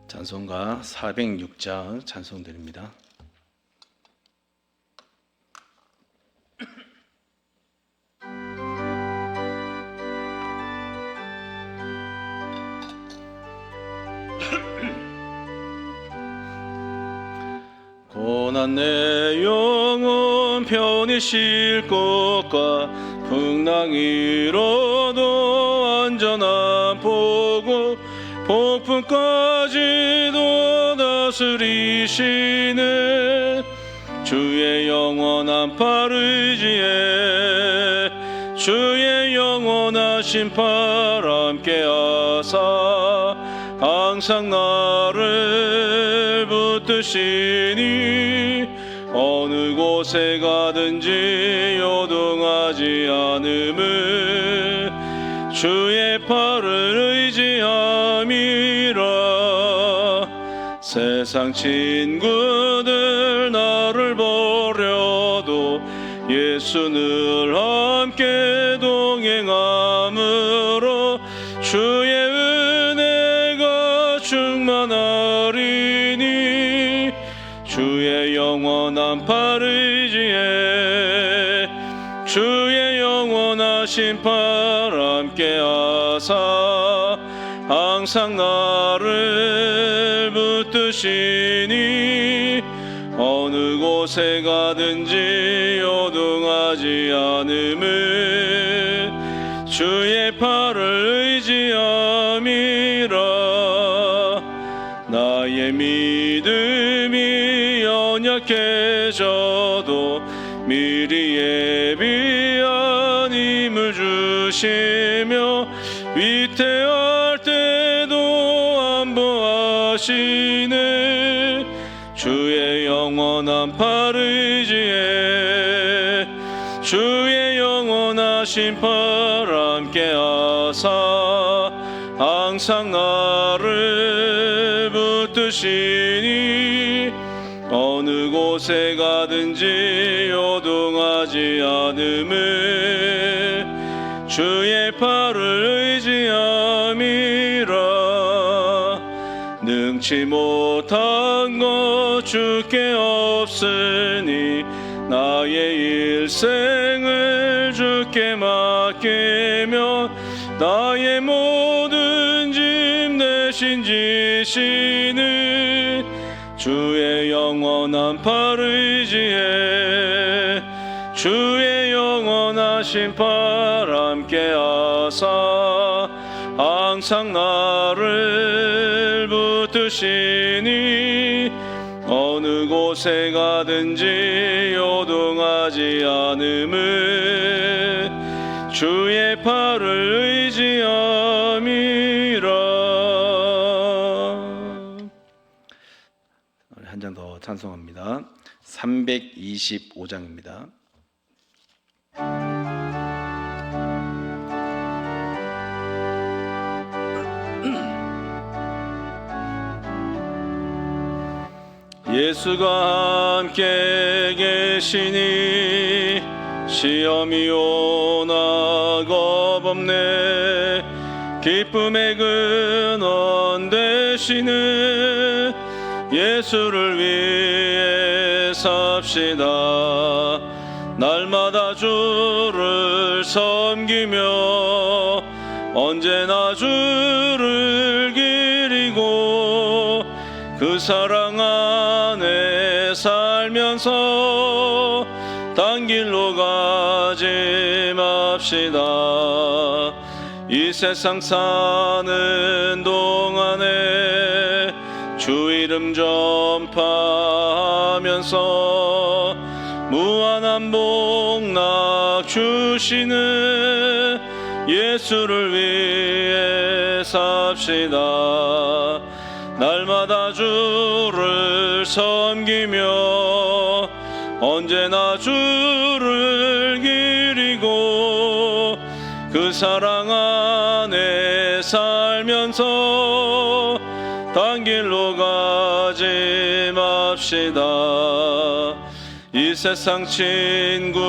찬송가 406장 찬송드립니다. 고난 내 영혼 편히 쉴 곳과 풍랑 위로도 안전한 보고 폭풍까지도 다스리시는 주의 영원한 팔 의지에 주의 영원하신 팔 함께 하사 항상 나를 붙드시니 어느 곳에 가든지 요동하지 않음을 주의 팔을 의지함이라. 세상 친구들 나를 버려도 예수 늘 함께 동행함으로 주의 은혜가 충만하리니 주의 영원한 팔 의지에 주의 영원하신 팔 함께 하사 항상 나를 붙드시니 어느 곳에 가든지 요동하지 않음을 주의 팔을 의지함이라. 나의 믿음이 연약해져도 미리 예비한 힘을 주시며 위태할 때도 안보하시네 주의 영원한 팔 의지에 주의 영원하신 팔 함께 하사 항상 나를 붙드시니 어느 곳에 가든지 요동하지 않음을 주의 팔을 의지함이라. 능치 못한 것 주께 없으니 나의 일생을 주께 맡기며 나의 모든 짐 대신 지시는 주의 영원한 팔 의지에 주의 영원하신 팔 함께 하사 항상 나를 붙드시니 어느 곳에 가든지 요동하지 않음을 주의 팔을 의지함이라. 한 장 더 찬송합니다. 325장입니다. 예수가 함께 계시니 시험이 오나 겁없네 기쁨의 근원 되시는 예수를 위해 삽시다. 날마다 주를 섬기며 언제나 주를 기리고 그 사랑 안에 살면서 딴 길로 가지 맙시다. 이 세상 사는 동안에 주 이름 전파하면서 무한한 복락 주시는 예수를 위해 삽시다. 날마다 주를 섬기며 언제나 주를 기리고 그 사랑 안에 살면서 딴 길로 가지 맙시다. 이 세상 친구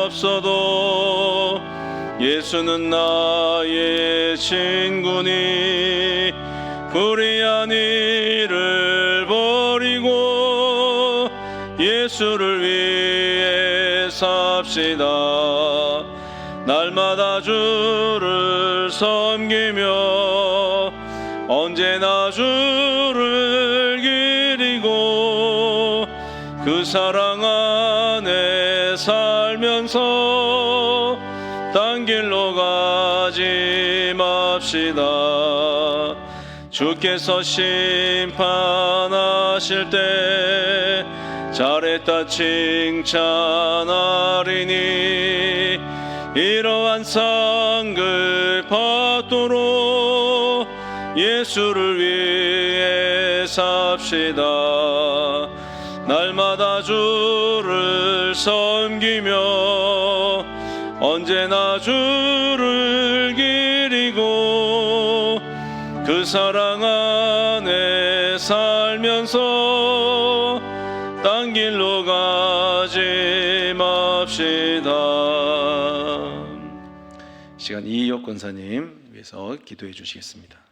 없어도 예수는 나의 친구니 불의한 일을 버리고 예수를 위해 삽시다. 날마다 주를 섬기며 언제나 주를 기리고 그 사랑 안에 살면서 딴 길로 가지 맙시다. 주께서 심판하실 때 잘했다 칭찬하리니 이러한 상을 받도록 예수를 위해 삽시다. 날마다 주를 섬기며 언제나 주를 기리고 그 사랑 안에 살면서 딴 길로 가지 맙시다. 시간 이희옥 권사님 위해서 기도해 주시겠습니다.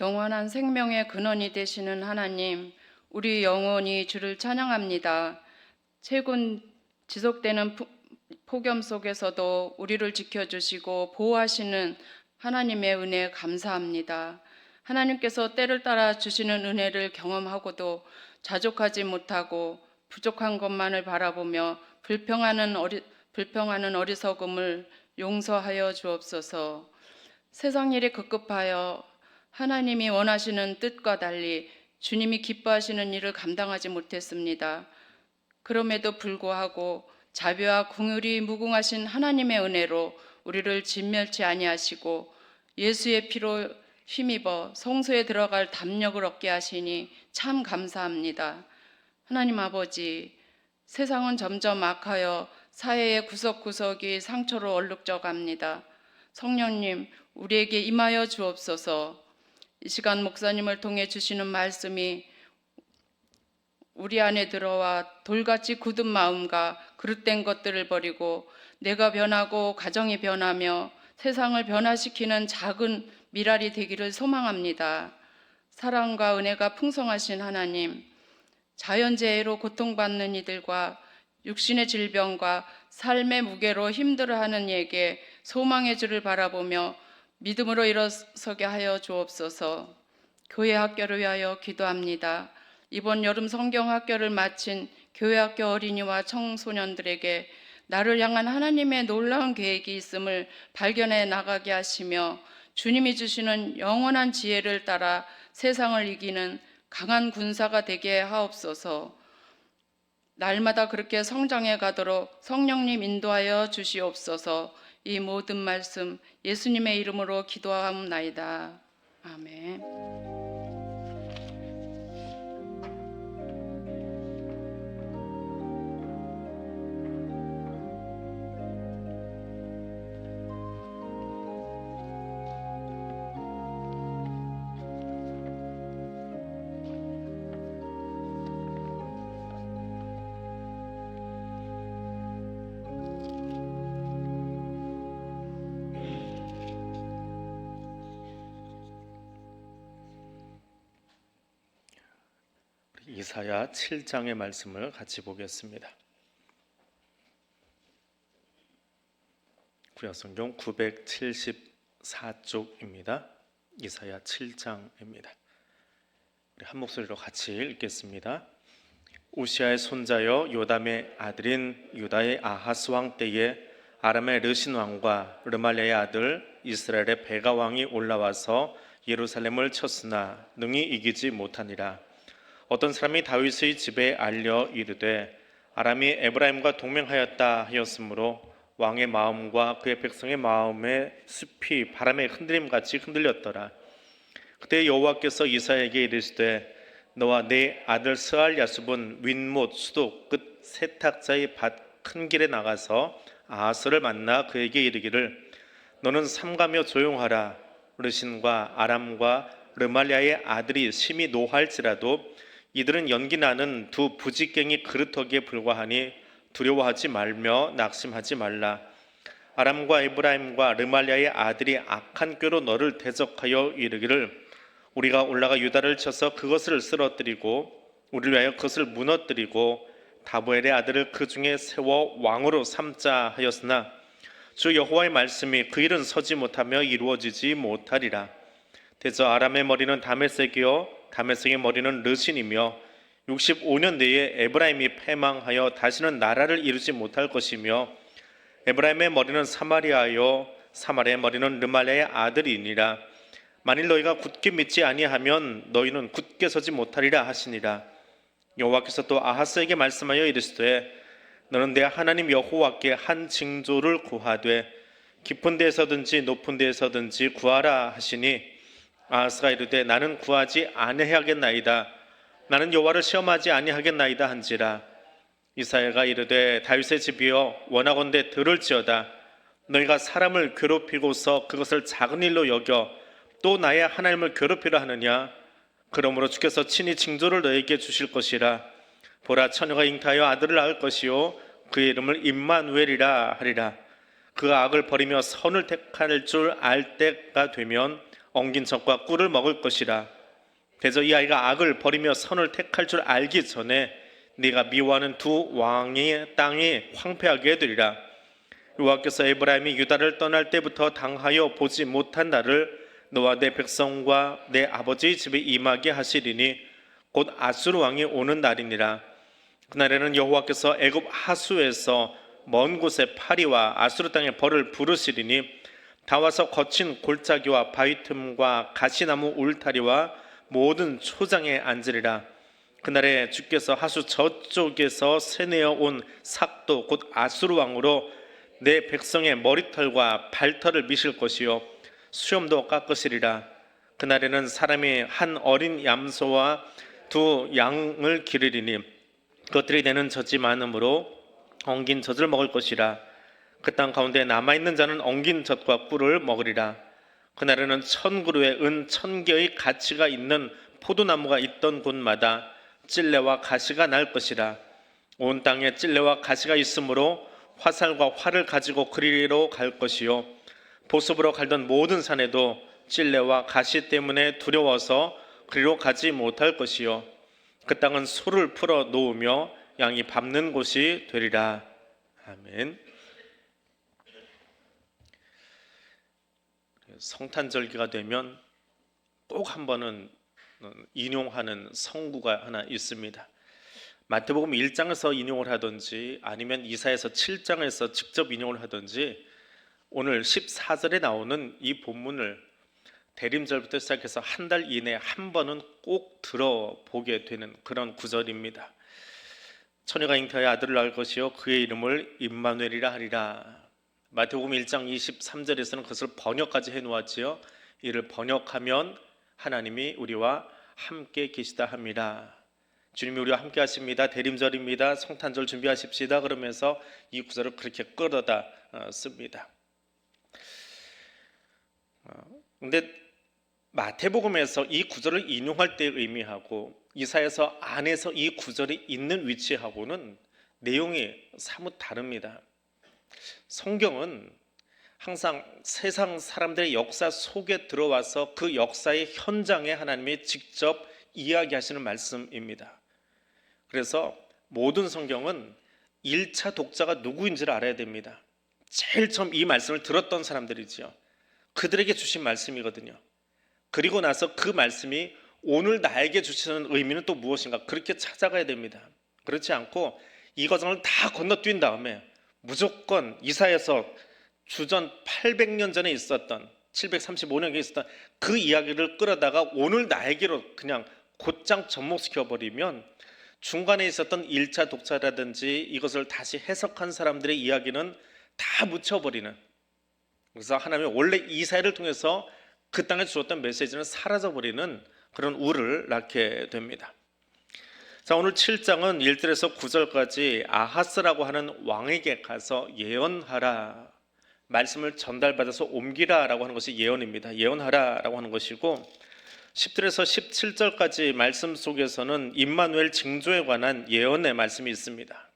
영원한 생명의 근원이 되시는 하나님, 우리 영혼이 주를 찬양합니다. 최근 지속되는 폭염 속에서도 우리를 지켜주시고 보호하시는 하나님의 은혜 감사합니다. 하나님께서 때를 따라 주시는 은혜를 경험하고도 자족하지 못하고 부족한 것만을 바라보며 불평하는 어리석음을 용서하여 주옵소서. 세상 일이 급급하여 하나님이 원하시는 뜻과 달리 주님이 기뻐하시는 일을 감당하지 못했습니다. 그럼에도 불구하고 자비와 긍휼이 무궁하신 하나님의 은혜로 우리를 진멸치 아니하시고 예수의 피로 힘입어 성소에 들어갈 담력을 얻게 하시니 참 감사합니다. 하나님 아버지, 세상은 점점 악하여 사회의 구석구석이 상처로 얼룩져 갑니다. 성령님, 우리에게 임하여 주옵소서. 이 시간 목사님을 통해 주시는 말씀이 우리 안에 들어와 돌같이 굳은 마음과 그릇된 것들을 버리고 내가 변하고 가정이 변하며 세상을 변화시키는 작은 미랄이 되기를 소망합니다. 사랑과 은혜가 풍성하신 하나님, 자연재해로 고통받는 이들과 육신의 질병과 삶의 무게로 힘들어하는 이에게 소망의 주를 바라보며 믿음으로 일어서게 하여 주옵소서. 교회 학교를 위하여 기도합니다. 이번 여름 성경 학교를 마친 교회 학교 어린이와 청소년들에게 나를 향한 하나님의 놀라운 계획이 있음을 발견해 나가게 하시며 주님이 주시는 영원한 지혜를 따라 세상을 이기는 강한 군사가 되게 하옵소서. 날마다 그렇게 성장해 가도록 성령님 인도하여 주시옵소서. 이 모든 말씀 예수님의 이름으로 기도하옵나이다. 아멘. 이사야 7장의 말씀을 같이 보겠습니다. 구약성경 974쪽입니다. 이사야 7장입니다. 우리 한 목소리로 같이 읽겠습니다. 우시아의 손자여 요담의 아들인 유다의 아하스 왕 때에 아람의 르신 왕과 르말리아의 아들 이스라엘의 베가 왕이 올라와서 예루살렘을 쳤으나 능히 이기지 못하니라. 어떤 사람이 다윗의 집에 알려 이르되 아람이 에브라임과 동맹하였다 하였으므로 왕의 마음과 그의 백성의 마음의 숲이 바람에 흔들림같이 흔들렸더라. 그때 여호와께서 이사야에게 이르시되 너와 내 아들 스알 야숲은 윗못 수도 끝 세탁자의 밭 큰 길에 나가서 아하스를 만나 그에게 이르기를 너는 삼가며 조용하라. 르신과 아람과 르말리아의 아들이 심히 노할지라도 이들은 연기 나는 두 부지깽이 그루터기에 불과하니 두려워하지 말며 낙심하지 말라. 아람과 에브라임과 르말리아의 아들이 악한 꾀로 너를 대적하여 이르기를 우리가 올라가 유다를 쳐서 그것을 쓰러뜨리고 우리를 위하여 그것을 무너뜨리고 다보엘의 아들을 그 중에 세워 왕으로 삼자 하였으나 주 여호와의 말씀이 그 일은 서지 못하며 이루어지지 못하리라. 대저 아람의 머리는 다메섹이요 다메섹의 머리는 르신이며 65년 내에 에브라임이 패망하여 다시는 나라를 이루지 못할 것이며 에브라임의 머리는 사마리아요 사마리아의 머리는 르말리아의 아들이니라. 만일 너희가 굳게 믿지 아니하면 너희는 굳게 서지 못하리라 하시니라. 여호와께서 또 아하스에게 말씀하여 이르시되 너는 내 하나님 여호와께 한 징조를 구하되 깊은 데에서든지 높은 데에서든지 구하라 하시니 아하스가 이르되 나는 구하지 아니하겠나이다. 나는 여호와를 시험하지 아니하겠나이다 한지라. 이사야가 이르되 다윗의 집이여 원하건대 들을지어다. 너희가 사람을 괴롭히고서 그것을 작은 일로 여겨 또 나의 하나님을 괴롭히려 하느냐. 그러므로 주께서 친히 징조를 너에게 주실 것이라. 보라 처녀가 잉타하여 아들을 낳을 것이요 그의 이름을 임마누엘이라 하리라. 그 악을 버리며 선을 택할 줄 알 때가 되면 엉긴 젖과 꿀을 먹을 것이라. 대저 이 아이가 악을 버리며 선을 택할 줄 알기 전에 네가 미워하는 두 왕의 땅이 황폐하게 되리라. 여호와께서 에브라임이 유다를 떠날 때부터 당하여 보지 못한 날을 너와 내 백성과 내 아버지의 집에 임하게 하시리니 곧 아수르 왕이 오는 날이니라. 그날에는 여호와께서 애굽 하수에서 먼 곳에 파리와 아수르 땅에 벌을 부르시리니 다 와서 거친 골짜기와 바위 틈과 가시나무 울타리와 모든 초장에 앉으리라. 그날에 주께서 하수 저쪽에서 새내어 온 삭도 곧 아수르 왕으로 내 백성의 머리털과 발털을 미실 것이요 수염도 깎으시리라. 그날에는 사람이 한 어린 얌소와 두 양을 기르리니 그것들이 내는 젖이 많으므로 엉긴 젖을 먹을 것이라. 그 땅 가운데 남아있는 자는 엉긴 젖과 꿀을 먹으리라. 그날에는 1000그루의 은 1000개의 가치가 있는 포도나무가 있던 곳마다 찔레와 가시가 날 것이라. 온 땅에 찔레와 가시가 있으므로 화살과 활을 가지고 그리로 갈 것이요 보습으로 갈던 모든 산에도 찔레와 가시 때문에 두려워서 그리로 가지 못할 것이요 그 땅은 소를 풀어 놓으며 양이 밟는 곳이 되리라. 아멘. 성탄절기가 되면 꼭 한 번은 인용하는 성구가 하나 있습니다. 마태복음 1장에서 인용을 하든지 아니면 이사야서 7장에서 직접 인용을 하든지 오늘 14절에 나오는 이 본문을 대림절부터 시작해서 한 달 이내에 한 번은 꼭 들어보게 되는 그런 구절입니다. 처녀가 잉타하여 아들을 낳을 것이요 그의 이름을 임마누엘이라 하리라. 마태복음 1장 23절에서는 그것을 번역까지 해놓았지요. 이를 번역하면 하나님이 우리와 함께 계시다 합니다. 주님이 우리와 함께 하십니다. 대림절입니다. 성탄절 준비하십시다. 그러면서 이 구절을 그렇게 끌어다 씁니다. 근데 마태복음에서 이 구절을 인용할 때의 의미하고 이사야서 안에서 이 구절이 있는 위치하고는 내용이 사뭇 다릅니다. 성경은 항상 세상 사람들의 역사 속에 들어와서 그 역사의 현장에 하나님이 직접 이야기하시는 말씀입니다. 그래서 모든 성경은 1차 독자가 누구인지를 알아야 됩니다. 제일 처음 이 말씀을 들었던 사람들이지요. 그들에게 주신 말씀이거든요. 그리고 나서 그 말씀이 오늘 나에게 주시는 의미는 또 무엇인가 그렇게 찾아가야 됩니다. 그렇지 않고 이 과정을 다 건너뛴 다음에 무조건 이사야서 주전 800년 전에 있었던 735년에 있었던 그 이야기를 끌어다가 오늘 나에게로 그냥 곧장 접목시켜버리면 중간에 있었던 1차 독자라든지 이것을 다시 해석한 사람들의 이야기는 다 묻혀버리는, 그래서 하나님이 원래 이사야를 통해서 그 땅에 주었던 메시지는 사라져버리는 그런 우를 낳게 됩니다. 자, 오늘 7장은 1절에서 9절까지 아하스라고 하는 왕에게 가서 예언하라, 말씀을 전달받아서 옮기라라고 하는 것이 예언입니다. 예언하라라고 하는 것이고, 10절에서 17절까지 말씀 속에서는 임마누엘 징조에 관한 예언의 말씀이 있습니다.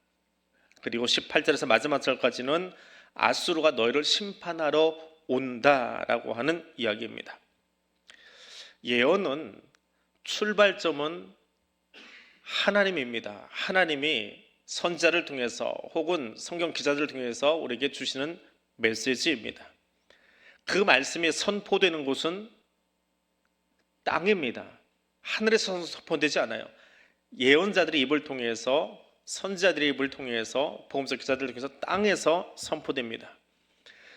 그리고 18절에서 마지막 절까지는 아수르가 너희를 심판하러 온다라고 하는 이야기입니다. 예언은 출발점은 하나님입니다. 하나님이 선지자를 통해서 혹은 성경 기자들을 통해서 우리에게 주시는 메시지입니다. 그 말씀이 선포되는 곳은 땅입니다. 하늘에서 선포되지 않아요. 예언자들의 입을 통해서, 선지자들의 입을 통해서, 복음서 기자들을 통해서 땅에서 선포됩니다.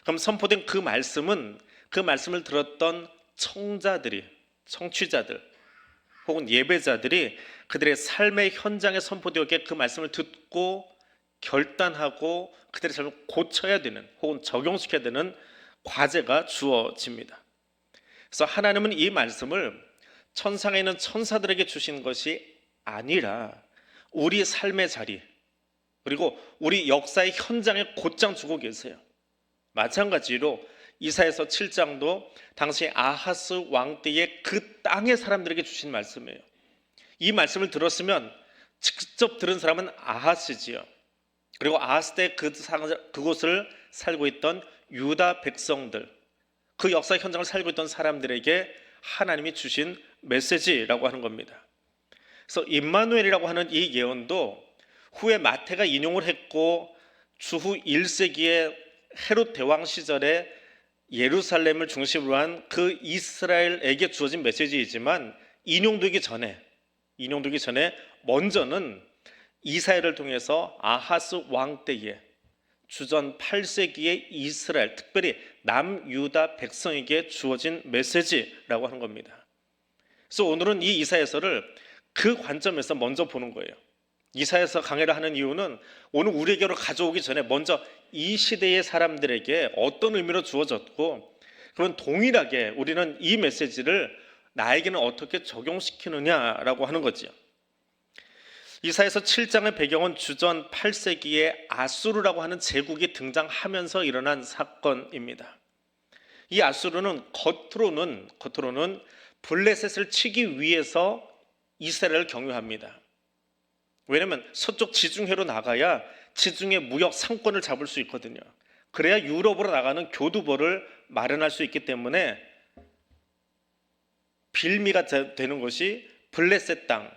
그럼 선포된 그 말씀은 그 말씀을 들었던 청취자들 혹은 예배자들이 그들의 삶의 현장에 선포되었기에 그 말씀을 듣고 결단하고 그들의 삶을 고쳐야 되는 혹은 적용시켜야 되는 과제가 주어집니다. 그래서 하나님은 이 말씀을 천상에 있는 천사들에게 주신 것이 아니라 우리 삶의 자리, 그리고 우리 역사의 현장에 곧장 주고 계세요. 마찬가지로 이사야서 7장도 당시 아하스 왕 때의 그 땅의 사람들에게 주신 말씀이에요. 이 말씀을 들었으면 직접 들은 사람은 아하스지요. 그리고 아하스 때 그곳을 살고 있던 유다 백성들, 그 역사 현장을 살고 있던 사람들에게 하나님이 주신 메시지라고 하는 겁니다. 그래서 임마누엘이라고 하는 이 예언도 후에 마태가 인용을 했고, 주후 1세기에 헤롯 대왕 시절에 예루살렘을 중심으로 한 그 이스라엘에게 주어진 메시지이지만 인용되기 전에 먼저는 이사야를 통해서 아하스 왕 때에 주전 8세기의 이스라엘, 특별히 남유다 백성에게 주어진 메시지라고 하는 겁니다. 그래서 오늘은 이 이사야서를 그 관점에서 먼저 보는 거예요. 이사야서 강해를 하는 이유는 오늘 우리에게로 가져오기 전에 먼저 이 시대의 사람들에게 어떤 의미로 주어졌고, 그러면 동일하게 우리는 이 메시지를 나에게는 어떻게 적용시키느냐라고 하는 거죠. 이사야서 7장의 배경은 주전 8세기에 아수르라고 하는 제국이 등장하면서 일어난 사건입니다. 이 아수르는 겉으로는 블레셋을 치기 위해서 이스라엘을 경유합니다. 왜냐하면 서쪽 지중해로 나가야 지중해 무역 상권을 잡을 수 있거든요. 그래야 유럽으로 나가는 교두보를 마련할 수 있기 때문에 빌미가 되는 것이 블레셋 땅,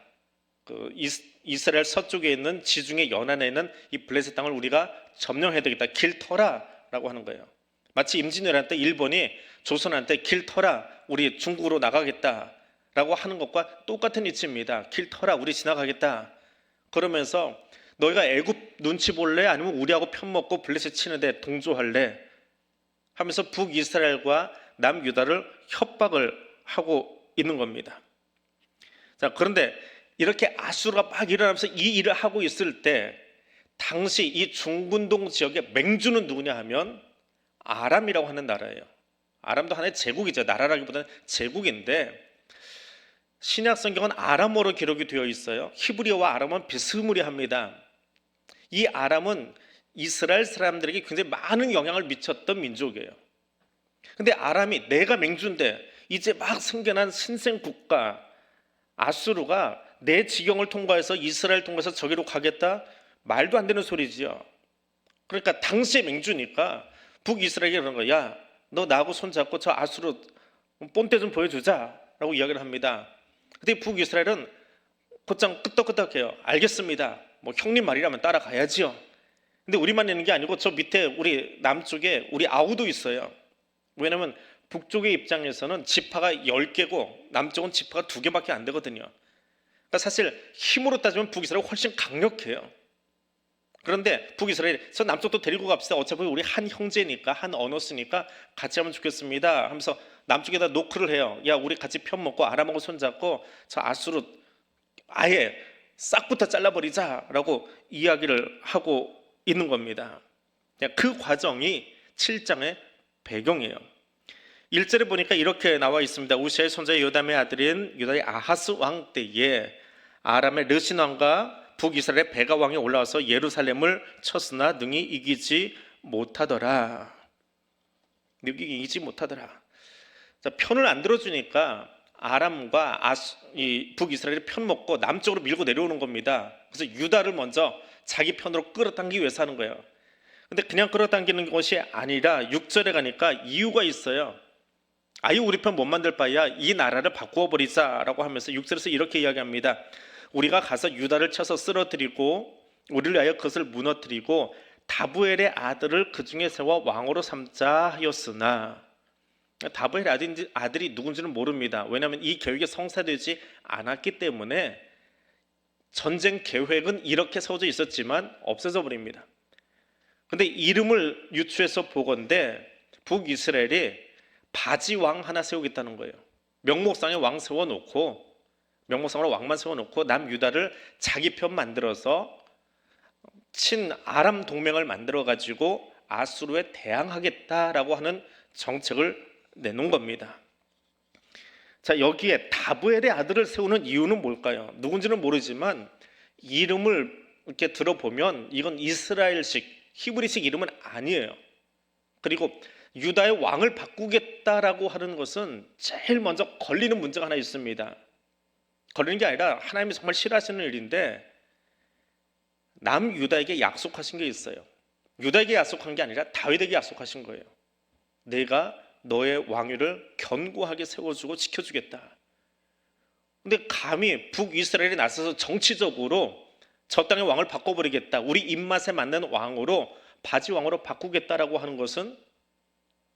이스라엘 서쪽에 있는 지중해 연안에 있는 이 블레셋 땅을 우리가 점령해야 되겠다, 길 터라라고 하는 거예요. 마치 임진왜란 때 일본이 조선한테 길 터라, 우리 중국으로 나가겠다라고 하는 것과 똑같은 이치입니다. 길 터라, 우리 지나가겠다. 그러면서 너희가 애굽 눈치 볼래? 아니면 우리하고 편먹고 블레셋 치는데 동조할래? 하면서 북이스라엘과 남유다를 협박을 하고 있는 겁니다. 자, 그런데 이렇게 아수르가 막 일어나면서 이 일을 하고 있을 때 당시 이 중근동 지역의 맹주는 누구냐 하면 아람이라고 하는 나라예요. 아람도 하나의 제국이죠. 나라라기보다는 제국인데 신약 성경은 아람어로 기록이 되어 있어요. 히브리어와 아람어는 비스무리합니다. 이 아람은 이스라엘 사람들에게 굉장히 많은 영향을 미쳤던 민족이에요. 근데 아람이 내가 맹주인데 이제 막 생겨난 신생 국가 아수르가 내 지경을 통과해서 이스라엘 통과해서 저기로 가겠다? 말도 안 되는 소리지요. 그러니까 당시의 맹주니까 북이스라엘이 그런 거야. 야, 너 나하고 손잡고 저 아수르 본때 좀 보여주자 라고 이야기를 합니다. 근데 북이스라엘은 곧장 끄떡끄떡해요. 알겠습니다. 뭐 형님 말이라면 따라가야지요. 근데 우리만 있는 게 아니고 저 밑에 우리 남쪽에 우리 아우도 있어요. 왜냐면 북쪽의 입장에서는 지파가 10개고 남쪽은 지파가 2개밖에 안 되거든요. 그러니까 사실 힘으로 따지면 북이스라엘이 훨씬 강력해요. 그런데 북이스라엘이 저 남쪽도 데리고 갑시다. 어차피 우리 한 형제니까, 한 언어스니까 같이 하면 좋겠습니다 하면서 남쪽에다 노크를 해요. 야, 우리 같이 편먹고 아람하고 손잡고 저 아수르 아예 싹부터 잘라버리자라고 이야기를 하고 있는 겁니다. 그 과정이 7장의 배경이에요. 1절에 보니까 이렇게 나와 있습니다. 우시아의 손자 요담의 아들인 유다의 아하스 왕 때에 아람의 르신 왕과 북이스라엘의 베가 왕이 올라와서 예루살렘을 쳤으나 능히 이기지 못하더라. 이기지 못하더라. 자, 편을 안 들어주니까 아람과 이 북이스라엘이 편 먹고 남쪽으로 밀고 내려오는 겁니다. 그래서 유다를 먼저 자기 편으로 끌어당기기 위해서 하는 거예요. 근데 그냥 끌어당기는 것이 아니라 6절에 가니까 이유가 있어요. 아유, 우리 편 못 만들 바에야 이 나라를 바꾸어 버리자라고 하면서 6절에서 이렇게 이야기합니다. 우리가 가서 유다를 쳐서 쓰러뜨리고 우리를 위하여 그것을 무너뜨리고 다부엘의 아들을 그 중에 세워 왕으로 삼자 하였으나, 다부엘의 아들이 누군지는 모릅니다. 왜냐하면 이 계획이 성사되지 않았기 때문에 전쟁 계획은 이렇게 세워져 있었지만 없어져 버립니다. 근데 이름을 유추해서 보건대 북이스라엘이 바지왕 하나 세우겠다는 거예요. 명목상에 왕 세워놓고, 명목상으로 왕만 세워놓고 남유다를 자기 편 만들어서 친 아람 동맹을 만들어가지고 아수르에 대항하겠다라고 하는 정책을 내놓은 겁니다. 자, 여기에 다부엘의 아들을 세우는 이유는 뭘까요? 누군지는 모르지만 이름을 이렇게 들어보면 이건 이스라엘식, 히브리식 이름은 아니에요. 그리고 유다의 왕을 바꾸겠다라고 하는 것은 제일 먼저 걸리는 문제가 하나 있습니다. 걸리는 게 아니라 하나님이 정말 싫어하시는 일인데, 남유다에게 약속하신 게 있어요. 유다에게 약속한 게 아니라 다윗에게 약속하신 거예요. 내가 너의 왕위를 견고하게 세워주고 지켜주겠다. 근데 감히 북이스라엘이 나서서 정치적으로 저 땅의 왕을 바꿔버리겠다, 우리 입맛에 맞는 왕으로 바지 왕으로 바꾸겠다라고 하는 것은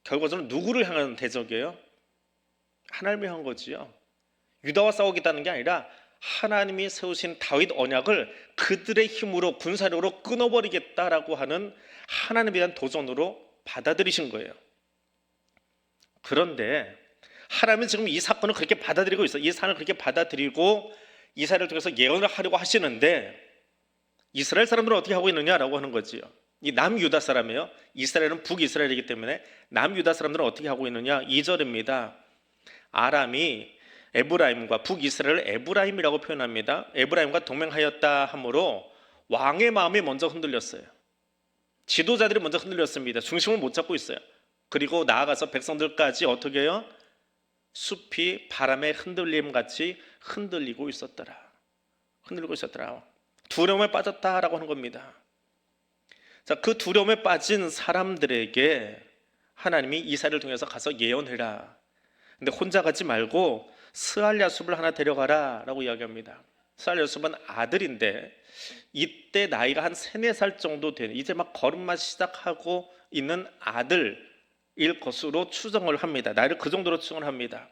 결과적으로 누구를 향한 대적이에요? 하나님을 향한 거지요. 유다와 싸우겠다는 게 아니라 하나님이 세우신 다윗 언약을 그들의 힘으로 군사력으로 끊어버리겠다라고 하는 하나님에 대한 도전으로 받아들이신 거예요. 그런데 하나님은 지금 이 사건을 그렇게 받아들이고 있어요. 이 사안을 그렇게 받아들이고 이사야를 통해서 예언을 하려고 하시는데, 이스라엘 사람들은 어떻게 하고 있느냐라고 하는 거지요. 이 남유다 사람이에요. 이스라엘은 북이스라엘이기 때문에 남유다 사람들은 어떻게 하고 있느냐. 2절입니다. 아람이 에브라임과 북이스라엘을 에브라임이라고 표현합니다. 에브라임과 동맹하였다 하므로 왕의 마음이 먼저 흔들렸어요. 지도자들이 먼저 흔들렸습니다. 중심을 못 잡고 있어요. 그리고 나아가서 백성들까지 어떻게 해요? 숲이 바람의 흔들림 같이 흔들리고 있었더라. 흔들리고 있었더라. 두려움에 빠졌다라고 하는 겁니다. 자, 그 두려움에 빠진 사람들에게 하나님이 이사야를 통해서 가서 예언해라. 근데 혼자 가지 말고 스알랴숲을 하나 데려가라 라고 이야기합니다. 스알랴숲은 아들인데 이때 나이가 한 3, 4살 정도 되는, 이제 막 걸음마 시작하고 있는 아들일 것으로 추정을 합니다. 나이를 그 정도로 추정을 합니다.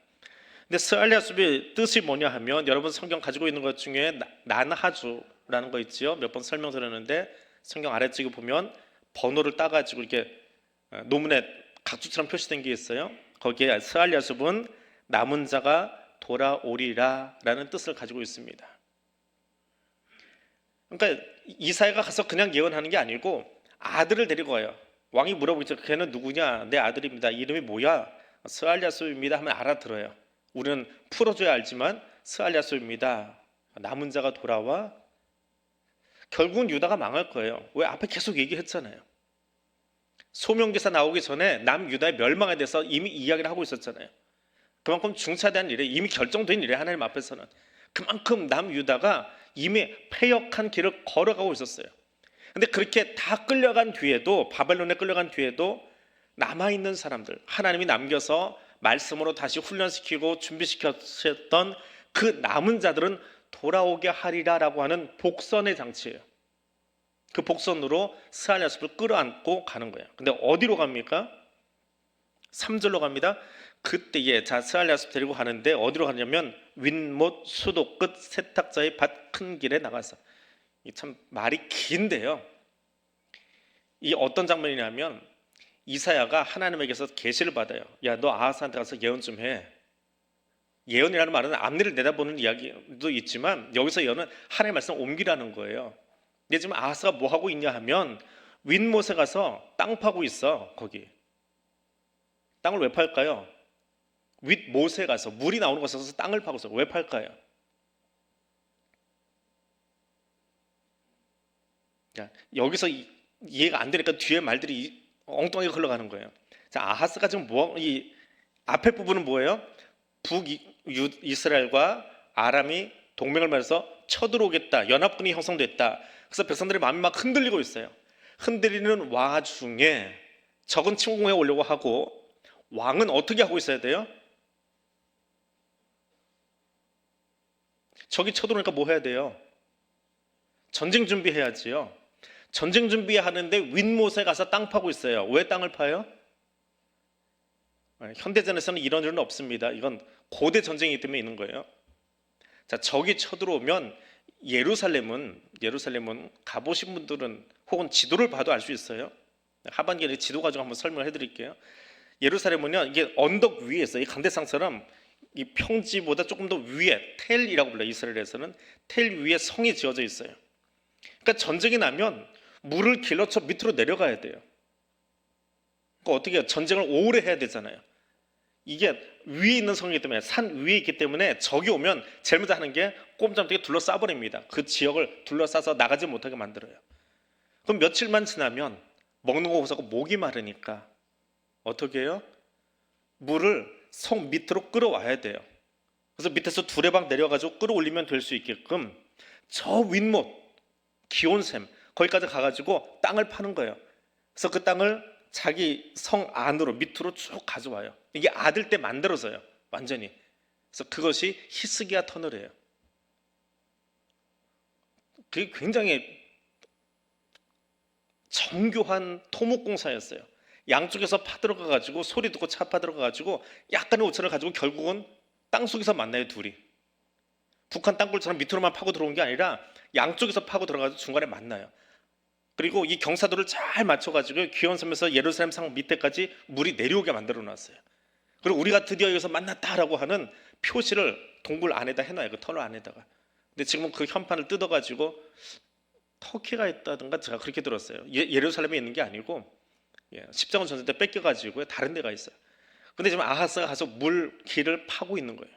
근데 스알랴숲의 뜻이 뭐냐 하면, 여러분 성경 가지고 있는 것 중에 난하주라는 거 있지요. 몇 번 설명드렸는데 성경 아래쪽에 보면 번호를 따가지고 이렇게 노문에 각주처럼 표시된 게 있어요. 거기에 스알랴숲은 남은 자가 돌아오리라 라는 뜻을 가지고 있습니다. 그러니까 이사야가 가서 그냥 예언하는 게 아니고 아들을 데리고 와요. 왕이 물어보겠죠. 걔는 누구냐? 내 아들입니다. 이름이 뭐야? 스알랴숲입니다 하면 알아들어요. 우리는 풀어줘야 알지만 스알랴숲입니다. 남은 자가 돌아와. 결국은 유다가 망할 거예요. 왜? 앞에 계속 얘기했잖아요. 소명기사 나오기 전에 남유다의 멸망에 대해서 이미 이야기를 하고 있었잖아요. 그만큼 중차대한 일에, 이미 결정된 일에 하나님 앞에서는 그만큼 남유다가 이미 패역한 길을 걸어가고 있었어요. 근데 그렇게 다 끌려간 뒤에도, 바벨론에 끌려간 뒤에도 남아있는 사람들, 하나님이 남겨서 말씀으로 다시 훈련시키고 준비시켰던 그 남은 자들은 돌아오게 하리라라고 하는 복선의 장치예요. 그 복선으로 스알랴숲을 끌어안고 가는 거예요. 근데 어디로 갑니까? 3절로 갑니다. 그때에 스알랴숲 데리고 가는데 어디로 가냐면 윗못 수도 끝 세탁자의 밭 큰 길에 나가서. 이 참 말이 긴데요. 이 어떤 장면이냐면 이사야가 하나님에게서 계시를 받아요. 야, 너 아하스한테 가서 예언 좀 해. 예언이라는 말은 앞니를 내다보는 이야기도 있지만 여기서 예언은 하나님의 말씀을 옮기라는 거예요. 근데 지금 아하스가 뭐 하고 있냐 하면 윗못에 가서 땅 파고 있어. 거기 땅을 왜 팔까요? 윗못에 가서 물이 나오는 곳에 가서 땅을 파고서 왜 팔까요? 여기서 이해가 안 되니까 뒤에 말들이 엉뚱하게 흘러가는 거예요. 자, 아하스가 지금 이 앞에 부분은 뭐예요? 북이스라엘과 아람이 동맹을 맺어서 쳐들어오겠다. 연합군이 형성됐다. 그래서 백성들의 마음이 막 흔들리고 있어요. 흔들리는 와중에 적은 침공해 오려고 하고, 왕은 어떻게 하고 있어야 돼요? 적이 쳐들어오니까 뭐 해야 돼요? 전쟁 준비해야지요. 전쟁 준비하는데 윗못에 가서 땅 파고 있어요. 왜 땅을 파요? 현대전에서는 이런 일은 없습니다. 이건 고대 전쟁이기 때문에 있는 거예요. 자, 적이 쳐들어오면 예루살렘은 가보신 분들은 혹은 지도를 봐도 알 수 있어요. 하반기에 지도 가지고 한번 설명을 해드릴게요. 예루살렘은요, 이게 언덕 위에 있어요. 이 간대상처럼 이 평지보다 조금 더 위에, 텔이라고 불러요. 이스라엘에서는 텔 위에 성이 지어져 있어요. 그러니까 전쟁이 나면 물을 길러쳐 밑으로 내려가야 돼요. 그러니까 어떻게 해요? 전쟁을 오래 해야 되잖아요. 이게 위에 있는 성이기 때문에, 산 위에 있기 때문에 적이 오면 제일 먼저 하는 게 꼼짝없이 둘러싸버립니다. 그 지역을 둘러싸서 나가지 못하게 만들어요. 그럼 며칠만 지나면 먹는 거 없어서 목이 마르니까 어떻게 해요? 물을 성 밑으로 끌어와야 돼요. 그래서 밑에서 두레방 내려가지고 끌어올리면 될 수 있게끔 저 윗못 기온샘 거기까지 가가지고 땅을 파는 거예요. 그래서 그 땅을 자기 성 안으로 밑으로 쭉 가져와요. 이게 아들 때 만들어져요. 완전히. 그래서 그것이 히스기야 터널이에요. 그게 굉장히 정교한 토목공사였어요. 양쪽에서 파들어가가지고 소리 듣고 차 파들어가가지고 약간의 오차를 가지고 결국은 땅속에서 만나요. 둘이. 북한 땅굴처럼 밑으로만 파고 들어온 게 아니라 양쪽에서 파고 들어가서 중간에 만나요. 그리고 이 경사도를 잘 맞춰가지고 기원섬에서 예루살렘 상 밑에까지 물이 내려오게 만들어 놨어요. 그리고 우리가 드디어 여기서 만났다라고 하는 표시를 동굴 안에다 해놔요. 그 터널 안에다가. 근데 지금은 그 현판을 뜯어가지고 터키가 있다든가 제가 그렇게 들었어요. 예루살렘에 있는 게 아니고 십자군 전쟁 때 뺏겨가지고 다른 데가 있어요. 근데 지금 아하스가 가서 물길을 파고 있는 거예요.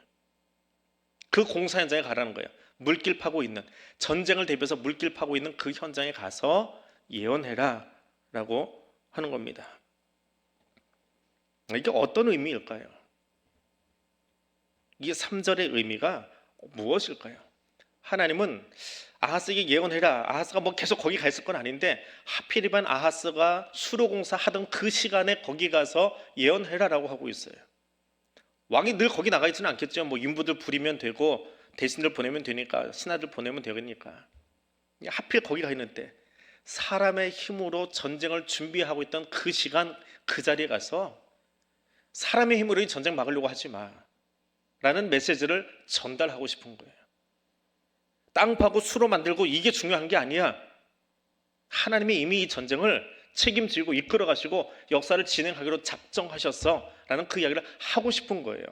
그 공사 현장에 가라는 거예요. 물길 파고 있는, 전쟁을 대비해서 물길 파고 있는 그 현장에 가서 예언해라 라고 하는 겁니다. 이게 어떤 의미일까요? 이 3절의 의미가 무엇일까요? 하나님은 아하스에게 예언해라. 아하스가 뭐 계속 거기 가 있을 건 아닌데 하필이면 아하스가 수로공사 하던 그 시간에 거기 가서 예언해라라고 하고 있어요. 왕이 늘 거기 나가 있지는 않겠죠. 뭐 인부들 부리면 되고 대신들 보내면 되니까, 신하들 보내면 되니까. 하필 거기 가 있는데 사람의 힘으로 전쟁을 준비하고 있던 그 시간 그 자리에 가서 사람의 힘으로 이 전쟁 막으려고 하지 마 라는 메시지를 전달하고 싶은 거예요. 땅 파고 수로 만들고 이게 중요한 게 아니야. 하나님이 이미 이 전쟁을 책임지고 이끌어 가시고 역사를 진행하기로 작정하셨어 라는 그 이야기를 하고 싶은 거예요.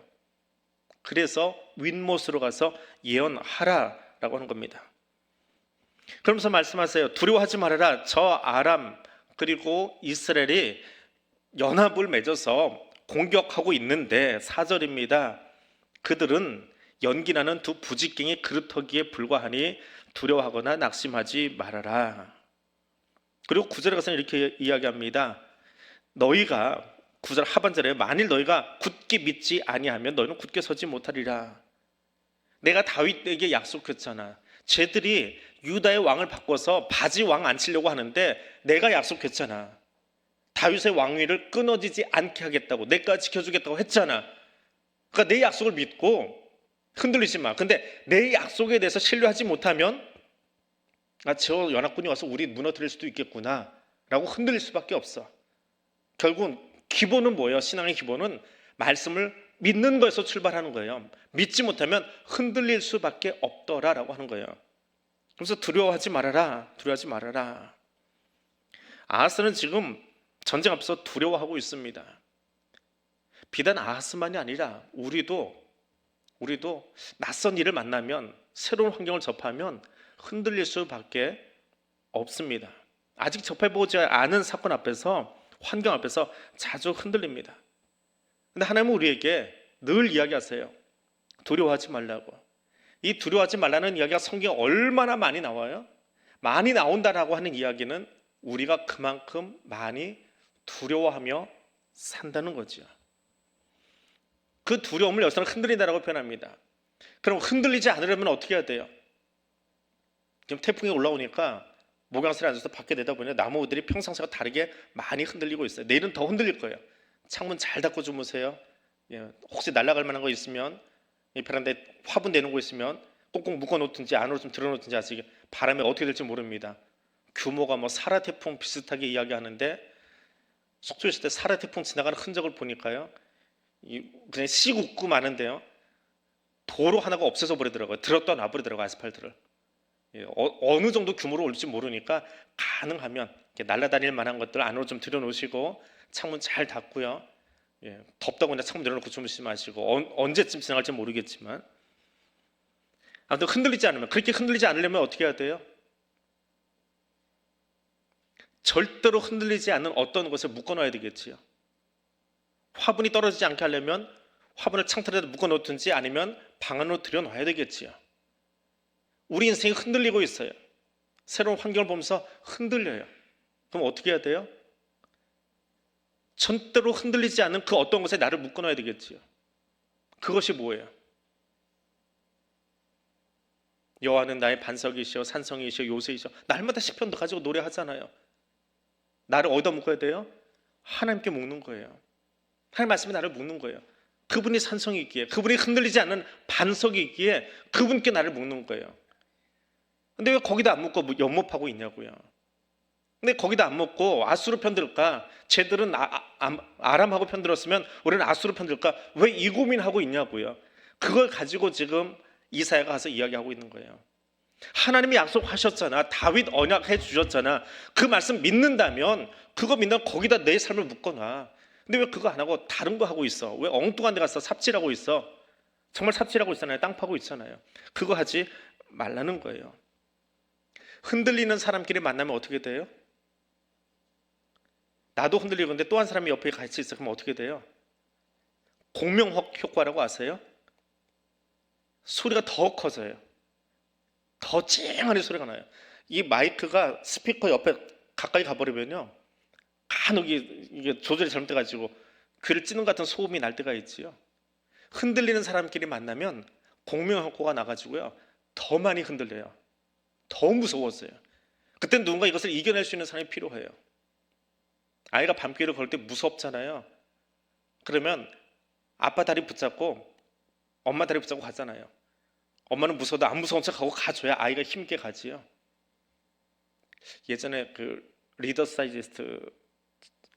그래서 윗못으로 가서 예언하라 라고 하는 겁니다. 그러면서 말씀하세요. 두려워하지 말아라. 저 아람 그리고 이스라엘이 연합을 맺어서 공격하고 있는데 4절입니다. 그들은 연기나는 두 부직갱이 그루터기에 불과하니 두려워하거나 낙심하지 말아라. 그리고 9절에 가서는 이렇게 이야기합니다. 너희가 9절 하반절에 만일 너희가 굳게 믿지 아니하면 너희는 굳게 서지 못하리라. 내가 다윗에게 약속했잖아. 쟤들이 유다의 왕을 바꿔서 바지 왕 앉히려고 하는데 내가 약속했잖아. 다윗의 왕위를 끊어지지 않게 하겠다고, 내가 지켜주겠다고 했잖아. 그러니까 내 약속을 믿고 흔들리지 마. 근데 내 약속에 대해서 신뢰하지 못하면 저 연합군이 와서 우리 무너뜨릴 수도 있겠구나 라고 흔들릴 수밖에 없어. 결국은 기본은 뭐예요? 신앙의 기본은 말씀을 믿는 거에서 출발하는 거예요. 믿지 못하면 흔들릴 수밖에 없더라라고 하는 거예요. 그래서 두려워하지 말아라. 두려워하지 말아라. 아하스는 지금 전쟁 앞에서 두려워하고 있습니다. 비단 아하스만이 아니라 우리도 낯선 일을 만나면, 새로운 환경을 접하면 흔들릴 수밖에 없습니다. 아직 접해보지 않은 사건 앞에서, 환경 앞에서 자주 흔들립니다. 근데 하나님은 우리에게 늘 이야기하세요. 두려워하지 말라고. 이 두려워하지 말라는 이야기가 성경에 얼마나 많이 나와요? 많이 나온다라고 하는 이야기는 우리가 그만큼 많이 두려워하며 산다는 거죠. 그 두려움을 여기서는 흔들린다라고 표현합니다. 그럼 흔들리지 않으려면 어떻게 해야 돼요? 지금 태풍이 올라오니까 목양실에 앉아서 밖에 내다보니 나무들이 평상시와 다르게 많이 흔들리고 있어요. 내일은 더 흔들릴 거예요. 창문 잘 닫고 주무세요. 혹시 날아갈 만한 거 있으면 이 베란다에 화분 내놓은 거 있으면 꼭꼭 묶어놓든지 안으로 좀 들어놓든지 아직 바람이 어떻게 될지 모릅니다. 규모가 뭐 사라 태풍 비슷하게 이야기하는데 속초에 있을 때 사라 태풍 지나가는 흔적을 보니까요, 그냥 씩 웃고 마는데요, 도로 하나가 없어져 버리더라고요. 들었다 놔버리더라고요, 아스팔트를. 어느 정도 규모로 올지 모르니까 가능하면 날아다닐 만한 것들 안으로 좀 들여놓으시고 창문 잘 닫고요. 덥다고 그냥 창문 내려놓고 주무시지 마시고 언제쯤 지나갈지 모르겠지만 아무튼 흔들리지 않으면, 그렇게 흔들리지 않으려면 어떻게 해야 돼요? 절대로 흔들리지 않는 어떤 것에 묶어놔야 되겠지요. 화분이 떨어지지 않게 하려면 화분을 창틀에다 묶어놓든지 아니면 방 안으로 들여놔야 되겠지요. 우리 인생이 흔들리고 있어요. 새로운 환경을 보면서 흔들려요. 그럼 어떻게 해야 돼요? 절대로 흔들리지 않는 그 어떤 것에 나를 묶어놔야 되겠지요. 그것이 뭐예요? 여호와는 나의 반석이시여 산성이시여 요새이시여. 날마다 시편도 가지고 노래하잖아요. 나를 어디다 묶어야 돼요? 하나님께 묶는 거예요. 하나님 말씀이 나를 묶는 거예요. 그분이 산성이 있기에, 그분이 흔들리지 않는 반석이 있기에 그분께 나를 묶는 거예요. 근데 왜 거기다 안 묶고 연못하고 있냐고요. 근데 거기다 안 묶고 아수르 편들까? 쟤들은 아람하고 편들었으면 우리는 아수르 편들까? 왜 이 고민하고 있냐고요. 그걸 가지고 지금 이사야가 가서 이야기하고 있는 거예요. 하나님이 약속하셨잖아. 다윗 언약해 주셨잖아. 그 말씀 믿는다면, 그거 믿는다면 거기다 내 삶을 묶어놔. 근데 왜 그거 안 하고 다른 거 하고 있어? 왜 엉뚱한 데 가서 삽질하고 있어? 정말 삽질하고 있잖아요. 땅 파고 있잖아요. 그거 하지 말라는 거예요. 흔들리는 사람끼리 만나면 어떻게 돼요? 나도 흔들리는데 또 한 사람이 옆에 같이 있어. 그럼 어떻게 돼요? 공명 효과라고 아세요? 소리가 더 커져요. 더 쨍하게 소리가 나요. 이 마이크가 스피커 옆에 가까이 가버리면요, 간혹 이게 조절이 잘못돼가지고 귀를 찌는 것 같은 소음이 날 때가 있지요. 흔들리는 사람끼리 만나면 공명 효과가 나가지고요, 더 많이 흔들려요. 더 무서웠어요. 그때 누군가 이것을 이겨낼 수 있는 사람이 필요해요. 아이가 밤길을 걸을 때 무섭잖아요. 그러면 아빠 다리 붙잡고 엄마 다리 붙잡고 가잖아요. 엄마는 무서워도 안 무서운 척하고 가줘야 아이가 힘있게 가지요. 예전에 그 리더스 다이제스트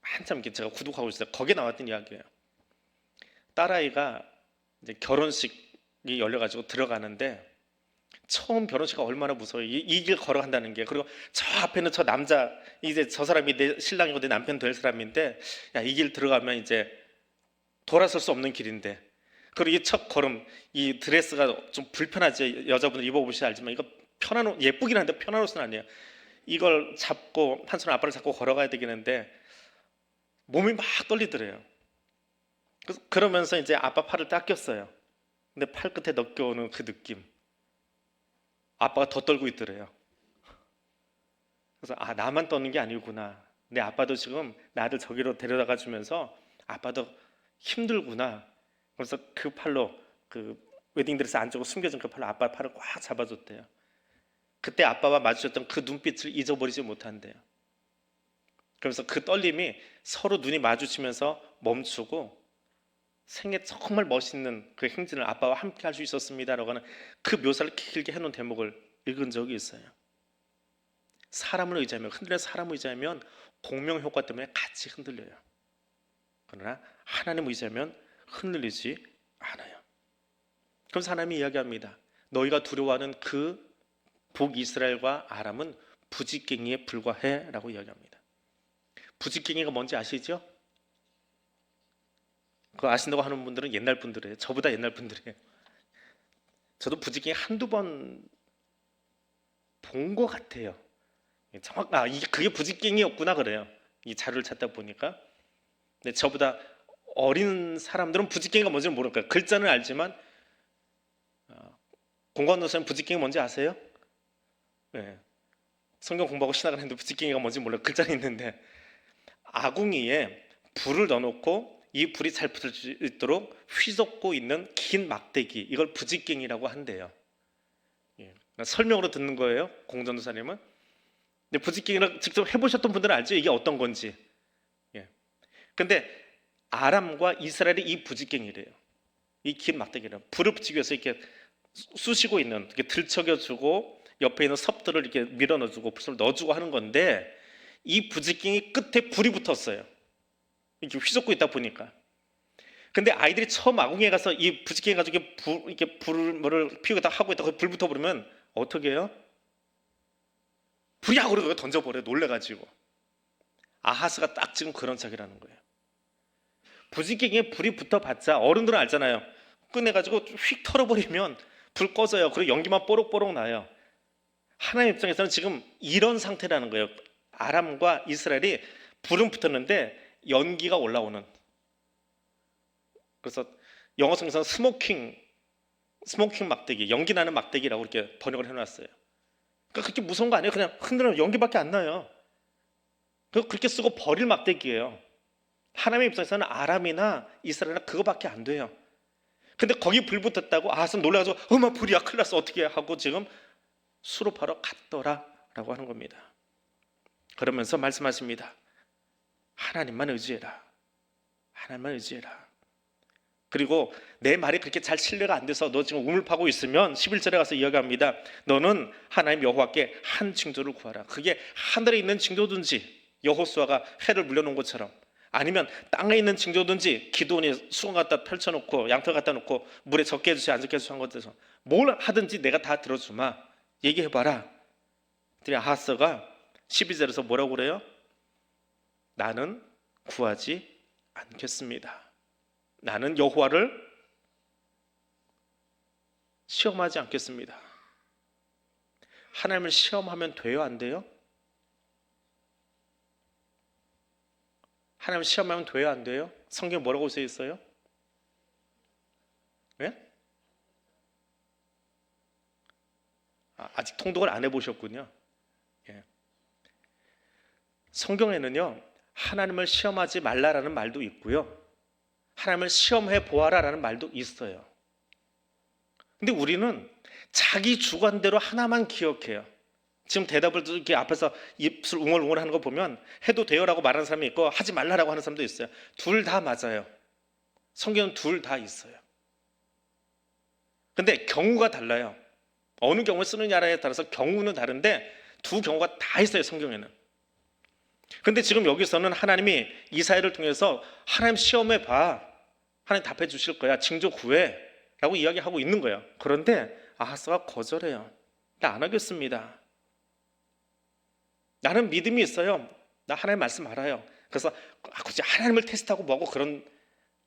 한참 제가 구독하고 있어요. 거기에 나왔던 이야기예요. 딸아이가 이제 결혼식이 열려가지고 들어가는데 처음 결혼식이 얼마나 무서워요. 이 길 걸어간다는 게. 그리고 저 앞에는 저 남자, 이제 저 사람이 내 신랑이고 내 남편 될 사람인데, 야, 이 길 들어가면 이제 돌아설 수 없는 길인데, 그리고 이 첫 걸음, 이 드레스가 좀 불편하지. 여자분들 입어보시지 알지만 이거 편한 옷, 예쁘긴 한데 편한 옷은 아니에요. 이걸 잡고 한 손 아빠를 잡고 걸어가야 되겠는데 몸이 막 떨리더래요. 그러면서 이제 아빠 팔을 딱 꼈어요. 근데 팔 끝에 넘겨오는 그 느낌, 아빠가 더 떨고 있더래요. 그래서 나만 떠는 게 아니구나. 내 아빠도 지금 나를 저기로 데려다가 주면서 아빠도 힘들구나. 그래서 그 팔로 그 웨딩드레스 안쪽으로 숨겨진 그 팔로 아빠 팔을 꽉 잡아줬대요. 그때 아빠와 마주쳤던 그 눈빛을 잊어버리지 못한대요. 그래서 그 떨림이 서로 눈이 마주치면서 멈추고 생애 정말 멋있는 그 행진을 아빠와 함께 할 수 있었습니다라고 하는 그 묘사를 길게 해놓은 대목을 읽은 적이 있어요. 사람을 의지하면, 흔들리는 사람을 의지하면 공명 효과 때문에 같이 흔들려요. 그러나 하나님을 의지하면 흔들리지 않아요. 그래서 하나님이 이야기합니다. 너희가 두려워하는 그 북이스라엘과 아람은 부지깽이에 불과해 라고 이야기합니다. 부지깽이가 뭔지 아시죠? 그거 아신다고 하는 분들은 옛날 분들이에요. 저보다 옛날 분들이에요. 저도 부지깽이 한두 번 본 것 같아요. 그게 부지깽이였구나 그래요. 이 자료를 찾다 보니까. 근데 저보다 어린 사람들은 부지깽이가 뭔지는 모를 거예요. 글자는 알지만 공관노사님 부지깽이 뭔지 아세요? 네. 성경 공부하고 신학을 했는데 부지깽이가 뭔지 몰라요. 글자는 있는데 아궁이에 불을 넣어놓고 이 불이 잘 붙을 수 있도록 휘젓고 있는 긴 막대기, 이걸 부지깽이라고 한대요. 설명으로 듣는 거예요, 공전도사님은. 근데 부지깽이를 직접 해보셨던 분들은 알죠? 이게 어떤 건지. 근데 아람과 이스라엘이 이 부지깽이래요. 이 긴 막대기를 불을 붙이기 위해서 이렇게 쑤시고 있는, 이렇게 들척여주고 옆에 있는 섭들을 이렇게 밀어 넣어주고 불을 넣어주고 하는 건데, 이 부지깽이 끝에 불이 붙었어요. 이렇게 휘젓고 있다 보니까. 근데 아이들이 처음 아궁이에 가서 이 부지깽이 가지고 이렇게 불을 피우고 하고 있다가 불 붙어버리면 어떻게 해요? 불이야! 그러고 던져버려요. 놀래가지고. 아하스가 딱 지금 그런 짝이라는 거예요. 부지깽이에 불이 붙어봤자 어른들은 알잖아요. 꺼내가지고 휙 털어버리면 불 꺼져요. 그리고 연기만 뽀록뽀록 나요. 하나님 입장에서는 지금 이런 상태라는 거예요. 아람과 이스라엘이 불은 붙었는데 연기가 올라오는. 그래서 영어 성경에서는 스모킹 막대기, 연기 나는 막대기라고 이렇게 번역을 해놨어요. 그러니까 그렇게 무서운 거 아니에요. 그냥 흔들면 연기밖에 안 나요. 그렇게 쓰고 버릴 막대기예요. 하나님의 입장에서는 아람이나 이스라엘이나 그거밖에 안 돼요. 근데 거기 불 붙었다고 아하스는 놀라가지고 어머 불이야 큰일 났어 어떻게 하고 지금 수로바로 갔더라 라고 하는 겁니다. 그러면서 말씀하십니다. 하나님만 의지해라. 하나님만 의지해라. 그리고 내 말이 그렇게 잘 신뢰가 안 돼서 너 지금 우물 파고 있으면 11절에 가서 이야기합니다. 너는 하나님 여호와께 한 징조를 구하라. 그게 하늘에 있는 징조든지 여호수아가 회를 물려놓은 것처럼, 아니면 땅에 있는 징조든지 기드온이 수건 갖다 펼쳐놓고 양털 갖다 놓고 물에 적게 해주시 안 적게 해주시 한 것처럼 뭘 하든지 내가 다 들어주마. 얘기해봐라. 그랬더니 아하스가 12절에서 뭐라고 그래요? 나는 구하지 않겠습니다. 나는 여호와를 시험하지 않겠습니다. 하나님을 시험하면 돼요? 안 돼요? 하나님을 시험하면 돼요? 안 돼요? 성경 뭐라고 써 있어요? 네? 아직 통독을 안 해보셨군요. 예. 성경에는요 하나님을 시험하지 말라라는 말도 있고요, 하나님을 시험해 보아라라는 말도 있어요. 근데 우리는 자기 주관대로 하나만 기억해요. 지금 대답을 이렇게 앞에서 입술 웅얼웅얼 하는 거 보면 해도 돼요라고 말하는 사람이 있고 하지 말라라고 하는 사람도 있어요. 둘 다 맞아요. 성경은 둘 다 있어요. 근데 경우가 달라요. 어느 경우를 쓰느냐에 따라서 경우는 다른데 두 경우가 다 있어요, 성경에는. 근데 지금 여기서는 하나님이 이사야를 통해서 하나님 시험해 봐. 하나님 답해 주실 거야. 징조 구해. 라고 이야기하고 있는 거예요. 그런데 아하스가 거절해요. 나 안 하겠습니다. 나는 믿음이 있어요. 나 하나님 말씀 알아요. 그래서 굳이 하나님을 테스트하고 뭐고 그런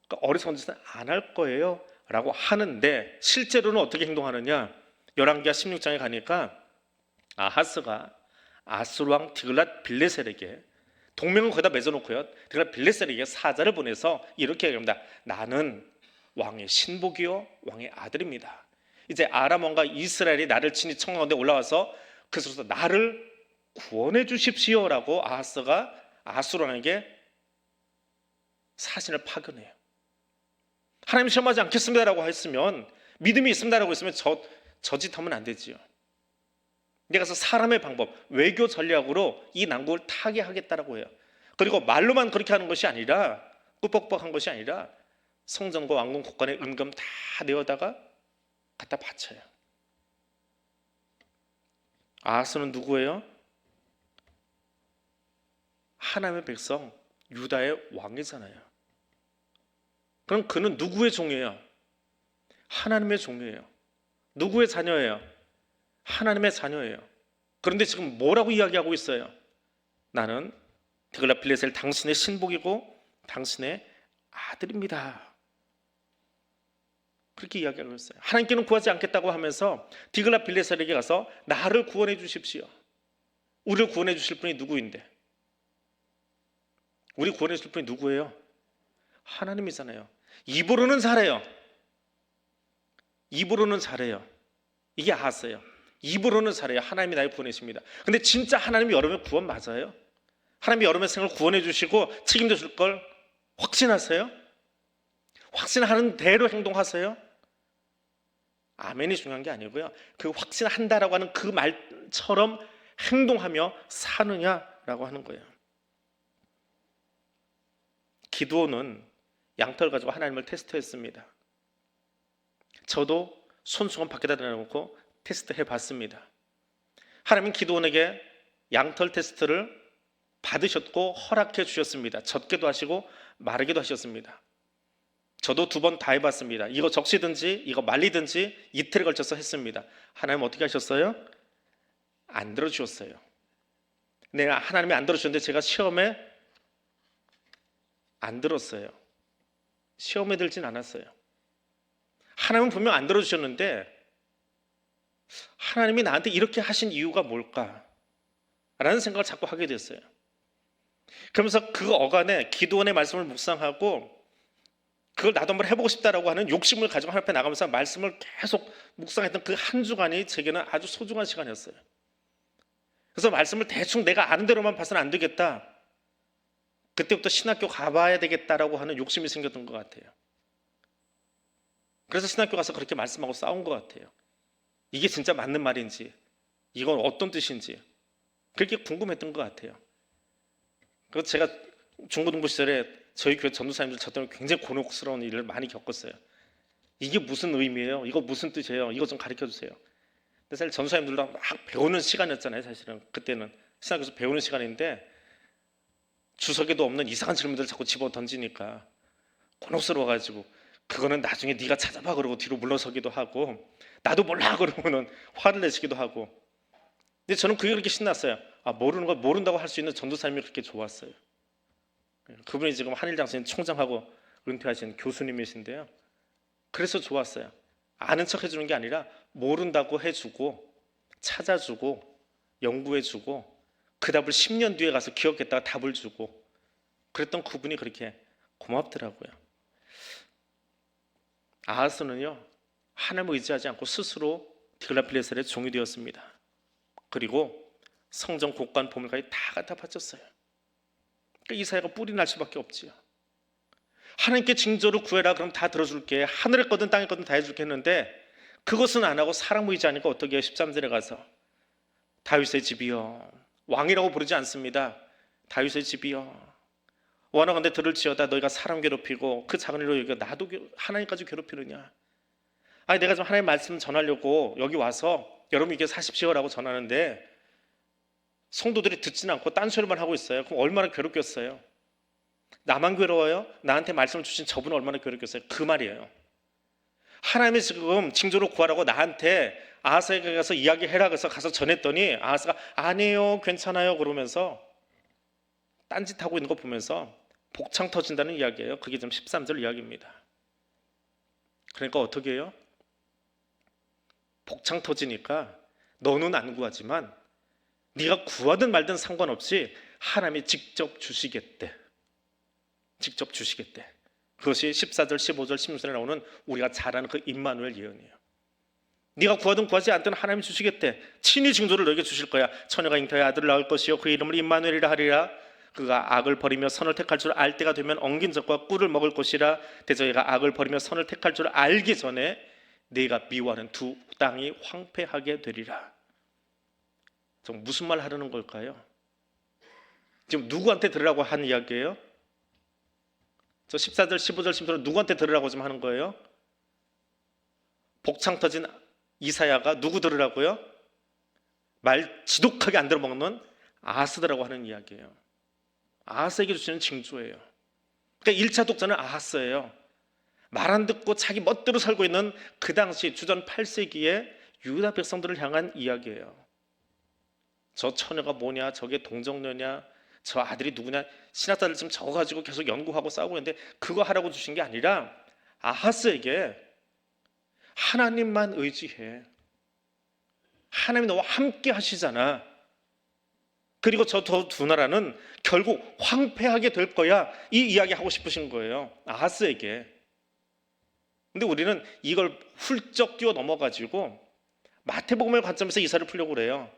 어리석은 짓은 안 할 거예요. 라고 하는데 실제로는 어떻게 행동하느냐? 열왕기하 16장에 가니까 아하스가 아수르 왕 디글랏 빌레셀에게 동맹을 거기다 맺어놓고요, 디글랏 빌레셀에게 사자를 보내서 이렇게 얘기합니다. 나는 왕의 신복이요 왕의 아들입니다. 이제 아람 왕과 이스라엘이 나를 친히 청하는데 올라와서 그래서 나를 구원해 주십시오라고 아하스가 아수르 왕에게 사신을 파견해요. 하나님 시험하지 않겠습니다라고 했으면, 믿음이 있습니다라고 했으면 저 짓 하면 안 되지요. 내가 가서 사람의 방법, 외교 전략으로 이 난국을 타개하겠다라고 해요. 그리고 말로만 그렇게 하는 것이 아니라, 꾸벅꾸벅한 것이 아니라 성전과 왕궁 곳간에 은금 다 내어다가 갖다 바쳐요. 아하스는 누구예요? 하나님의 백성 유다의 왕이잖아요. 그럼 그는 누구의 종이에요? 하나님의 종이에요. 누구의 자녀예요? 하나님의 자녀예요. 그런데 지금 뭐라고 이야기하고 있어요? 나는 디글랏 빌레셀 당신의 신복이고 당신의 아들입니다. 그렇게 이야기하고 있어요. 하나님께는 구하지 않겠다고 하면서 디글랏 빌레셀에게 가서 나를 구원해 주십시오. 우리를 구원해 주실 분이 누구인데? 우리 구원해 주실 분이 누구예요? 하나님이잖아요. 입으로는 잘해요. 입으로는 잘해요. 이게 아하스예요. 입으로는 잘해요. 하나님이 나를 구원해주십니다. 근데 진짜 하나님이 여러분의 구원 맞아요? 하나님이 여러분의 생을 구원해 주시고 책임져 줄 걸 확신하세요? 확신하는 대로 행동하세요? 아멘이 중요한 게 아니고요, 그 확신한다라고 하는 그 말처럼 행동하며 사느냐라고 하는 거예요. 기드온은 양털 가지고 하나님을 테스트했습니다. 저도 손수건 밖에다 내놓고 테스트해 봤습니다. 하나님은 기드온에게 양털 테스트를 받으셨고 허락해 주셨습니다. 젖게도 하시고 마르게도 하셨습니다. 저도 2번 다 해봤습니다. 이거 적시든지 이거 말리든지 이틀에 걸쳐서 했습니다. 하나님 어떻게 하셨어요? 안 들어주셨어요. 내가 하나님이 안 들어주셨는데 제가 시험에 안 들었어요. 시험에 들진 않았어요. 하나님은 분명 안 들어주셨는데 하나님이 나한테 이렇게 하신 이유가 뭘까? 라는 생각을 자꾸 하게 됐어요. 그러면서 그 어간에 기도원의 말씀을 묵상하고 그걸 나도 한번 해보고 싶다라고 하는 욕심을 가지고 하나님 앞에 나가면서 말씀을 계속 묵상했던 그 한 주간이 제게는 아주 소중한 시간이었어요. 그래서 말씀을 대충 내가 아는 대로만 봐서는 안 되겠다. 그때부터 신학교 가봐야 되겠다라고 하는 욕심이 생겼던 것 같아요. 그래서 신학교 가서 그렇게 말씀하고 싸운 것 같아요. 이게 진짜 맞는 말인지, 이건 어떤 뜻인지 그렇게 궁금했던 것 같아요. 그래서 제가 중고등부 시절에 저희 교회 전도사님들 저 때문에 굉장히 곤혹스러운 일을 많이 겪었어요. 이게 무슨 의미예요? 이거 무슨 뜻이에요? 이거 좀 가르쳐 주세요. 근데 사실 전도사님들도 막 배우는 시간이었잖아요. 사실은 그때는 신학교에서 배우는 시간인데 주석에도 없는 이상한 질문들을 자꾸 집어 던지니까 곤혹스러워가지고 그거는 나중에 네가 찾아봐 그러고 뒤로 물러서기도 하고 나도 몰라 그러면은 화를 내시기도 하고. 근데 저는 그게 그렇게 신났어요. 모르는 걸 모른다고 할 수 있는 전도사님이 그렇게 좋았어요. 그분이 지금 한일장신 총장하고 은퇴하신 교수님이신데요. 그래서 좋았어요. 아는 척 해주는 게 아니라 모른다고 해주고 찾아주고 연구해주고 그 답을 10년 뒤에 가서 기억했다가 답을 주고 그랬던 그분이 그렇게 고맙더라고요. 아하스는요, 하나님을 의지하지 않고 스스로 디글라필레셀의 종이 되었습니다. 그리고 성전 곡관 보물까지 다 갖다 바쳤어요. 그러니까 이사야가 뿔이 날 수밖에 없지요. 하나님께 징조를 구해라 그럼 다 들어줄게, 하늘에 거든 땅에 거든 다 해줄게 했는데 그것은 안 하고 사람 의지하니까 어떻게 해요? 13절에 가서 다윗의 집이여, 왕이라고 부르지 않습니다. 다윗의 집이여 원하건대 들을지어다 너희가 사람 괴롭히고 그 작은 일로 여기가 나도 하나님까지 괴롭히느냐. 아니 내가 좀 하나님의 말씀 전하려고 여기 와서 여러분 이게 사십시오라고 전하는데 성도들이 듣지는 않고 딴소리만 하고 있어요. 그럼 얼마나 괴롭겠어요? 나만 괴로워요? 나한테 말씀을 주신 저분은 얼마나 괴롭겠어요? 그 말이에요. 하나님이 지금 징조를 구하라고 나한테 아하스에게 가서 이야기해라 그래서 가서 전했더니 아하스가 아니에요 괜찮아요 그러면서 딴짓하고 있는 거 보면서 복창 터진다는 이야기예요. 그게 지금 13절 이야기입니다. 그러니까 어떻게 해요? 복창 터지니까 너는 안 구하지만 네가 구하든 말든 상관없이 하나님이 직접 주시겠대. 직접 주시겠대. 그것이 14절, 15절, 16절에 나오는 우리가 잘 아는 그 임마누엘 예언이에요. 네가 구하든 구하지 않든 하나님이 주시겠대. 친히 징조를 너에게 주실 거야. 처녀가 잉태하여 아들을 낳을 것이요 그 이름을 임마누엘이라 하리라. 그가 악을 버리며 선을 택할 줄 알 때가 되면 엉긴 젖과 꿀을 먹을 것이라. 대저희가 악을 버리며 선을 택할 줄 알기 전에 네가 미워하는 두 땅이 황폐하게 되리라. 좀 무슨 말 하려는 걸까요? 지금 누구한테 들으라고 한 이야기예요? 저 14절, 15절, 16절 누구한테 들으라고 좀 하는 거예요? 복창 터진 이사야가 누구 들으라고요? 말 지독하게 안 들어먹는 아하스더라고 하는 이야기예요. 아하스에게 주시는 징조예요. 그러니까 1차 독자는 아하스예요. 말 안 듣고 자기 멋대로 살고 있는 그 당시 주전 8세기의 유다 백성들을 향한 이야기예요. 저 처녀가 뭐냐, 저게 동정녀냐, 저 아들이 누구냐, 신학자들 지금 적어가지고 계속 연구하고 싸우고 있는데 그거 하라고 주신 게 아니라 아하스에게 하나님만 의지해. 하나님이 너와 함께 하시잖아. 그리고 저 두 나라는 결국 황폐하게 될 거야. 이 이야기 하고 싶으신 거예요, 아하스에게. 근데 우리는 이걸 훌쩍 뛰어 넘어가지고 마태복음의 관점에서 이사를 풀려고 그래요.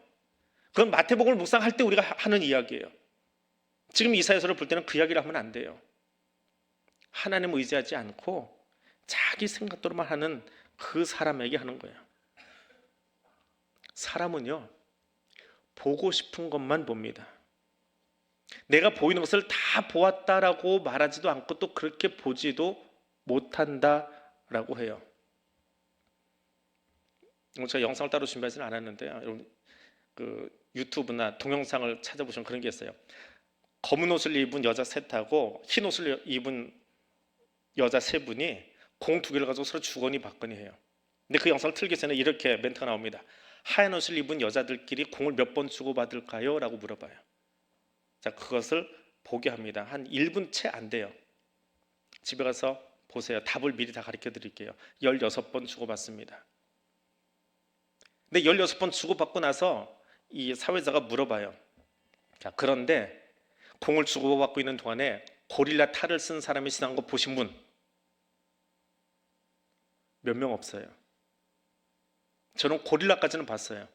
그건 마태복음을 묵상할 때 우리가 하는 이야기예요. 지금 이사야서를 볼 때는 그 이야기를 하면 안 돼요. 하나님을 의지하지 않고 자기 생각대로만 하는 그 사람에게 하는 거예요. 사람은요, 보고 싶은 것만 봅니다. 내가 보이는 것을 다 보았다라고 말하지도 않고 또 그렇게 보지도 못한다라고 해요. 제가 영상을 따로 준비하지는 않았는데요, 여러분 그 유튜브나 동영상을 찾아보시면 그런 게 있어요. 검은 옷을 입은 여자 셋하고 흰 옷을 입은 여자 세 분이 공 두 개를 가지고 서로 주거니 받거니 해요. 근데 그 영상을 틀기 전에 이렇게 멘트가 나옵니다. 하얀 옷을 입은 여자들끼리 공을 몇 번 주고받을까요? 라고 물어봐요. 자, 그것을 보게 합니다. 한 1분 채 안 돼요. 집에 가서 보세요. 답을 미리 다 가르쳐 드릴게요. 16번 주고받습니다. 근데 16번 주고받고 나서 이 사회자가 물어봐요. 자, 그런데 공을 주고받고 있는 동안에 고릴라 탈을 쓴 사람이 지나간 거 보신 분 몇 명 없어요. 저는 고릴라까지는 봤어요.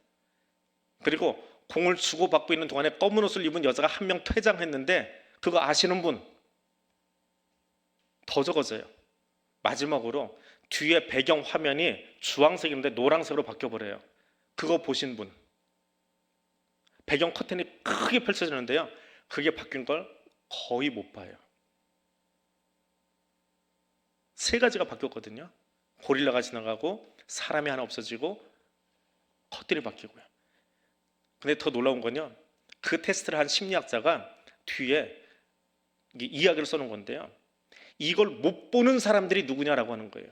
그리고 공을 주고받고 있는 동안에 검은 옷을 입은 여자가 한 명 퇴장했는데 그거 아시는 분 더 적어져요. 마지막으로 뒤에 배경 화면이 주황색인데 노란색으로 바뀌어버려요. 그거 보신 분, 배경 커튼이 크게 펼쳐지는데요, 그게 바뀐 걸 거의 못 봐요. 세 가지가 바뀌었거든요. 고릴라가 지나가고 사람이 하나 없어지고 커튼이 바뀌고요. 근데 더 놀라운 건요, 그 테스트를 한 심리학자가 뒤에 이야기를 써놓은 건데요, 이걸 못 보는 사람들이 누구냐라고 하는 거예요.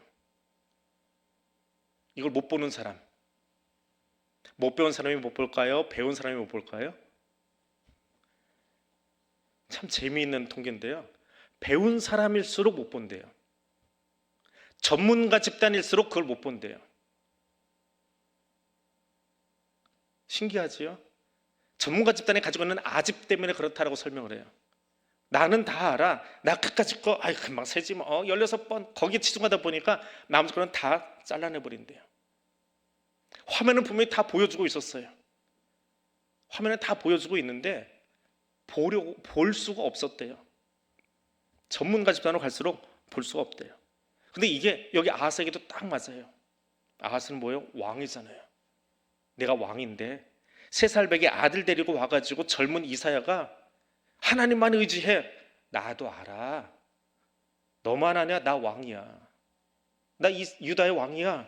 이걸 못 보는 사람, 못 배운 사람이 못 볼까요? 배운 사람이 못 볼까요? 참 재미있는 통계인데요, 배운 사람일수록 못 본대요. 전문가 집단일수록 그걸 못 본대요. 신기하지요? 전문가 집단이 가지고 있는 아집 때문에 그렇다라고 설명을 해요. 나는 다 알아. 나 그까짓 거 금방 세지 뭐. 16번 거기에 치중하다 보니까 나머지 거는 다 잘라내버린대요. 화면은 분명히 다 보여주고 있었어요. 화면은 다 보여주고 있는데 볼 수가 없었대요. 전문가 집단으로 갈수록 볼 수가 없대요. 근데 이게 여기 아하스에게도 딱 맞아요. 아하스는 뭐예요? 왕이잖아요. 내가 왕인데 3살배기 아들 데리고 와가지고 젊은 이사야가 하나님만 의지해. 나도 알아. 너만 아냐? 나 왕이야. 나 유다의 왕이야.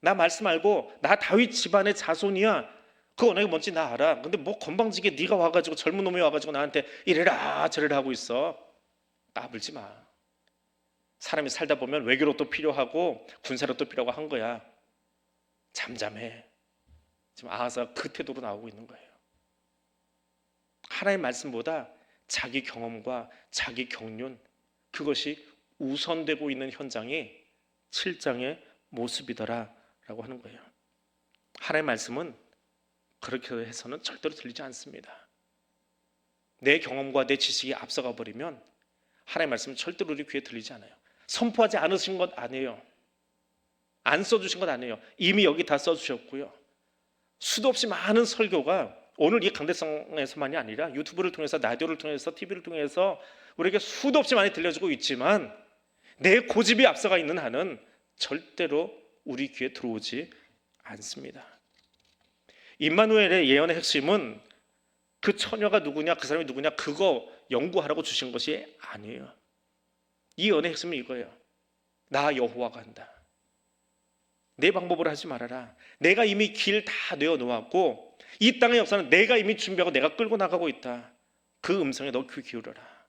나 말씀 알고 나 다윗 집안의 자손이야. 그 언어가 뭔지 나 알아. 근데 뭐 건방지게 네가 와가지고 젊은 놈이 와가지고 나한테 이래라 저래라 하고 있어. 까불지 마. 사람이 살다 보면 외교력도 필요하고 군사력도 필요하고 한 거야. 잠잠해. 지금 아하스가 그 태도로 나오고 있는 거예요. 하나님의 말씀보다 자기 경험과 자기 경륜, 그것이 우선되고 있는 현장이 7장의 모습이더라라고 하는 거예요. 하나님의 말씀은 그렇게 해서는 절대로 들리지 않습니다. 내 경험과 내 지식이 앞서가 버리면 하나님의 말씀은 절대로 우리 귀에 들리지 않아요. 선포하지 않으신 것 아니에요. 안 써주신 것 아니에요. 이미 여기 다 써주셨고요. 수도 없이 많은 설교가 오늘 이 강대성에서만이 아니라 유튜브를 통해서, 라디오를 통해서, TV를 통해서 우리에게 수도 없이 많이 들려주고 있지만 내 고집이 앞서가 있는 한은 절대로 우리 귀에 들어오지 않습니다. 임마누엘의 예언의 핵심은 그 처녀가 누구냐, 그 사람이 누구냐, 그거 연구하라고 주신 것이 아니에요. 이 예언의 핵심은 이거예요. 나 여호와가 한다. 내 방법으로 하지 말아라. 내가 이미 길 다 내어놓았고 이 땅의 역사는 내가 이미 준비하고 내가 끌고 나가고 있다. 그 음성에 너 귀 기울여라.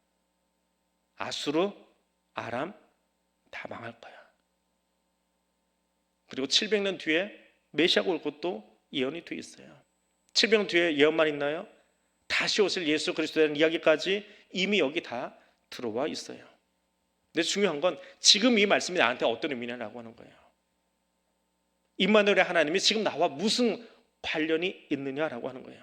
아수르, 아람 다 망할 거야. 그리고 700년 뒤에 메시아가 올 것도 예언이 돼 있어요. 700년 뒤에 예언만 있나요? 다시 오실 예수 그리스도에 대한 이야기까지 이미 여기 다 들어와 있어요. 근데 중요한 건 지금 이 말씀이 나한테 어떤 의미냐라고 하는 거예요. 임마누엘의 하나님이 지금 나와 무슨 관련이 있느냐라고 하는 거예요.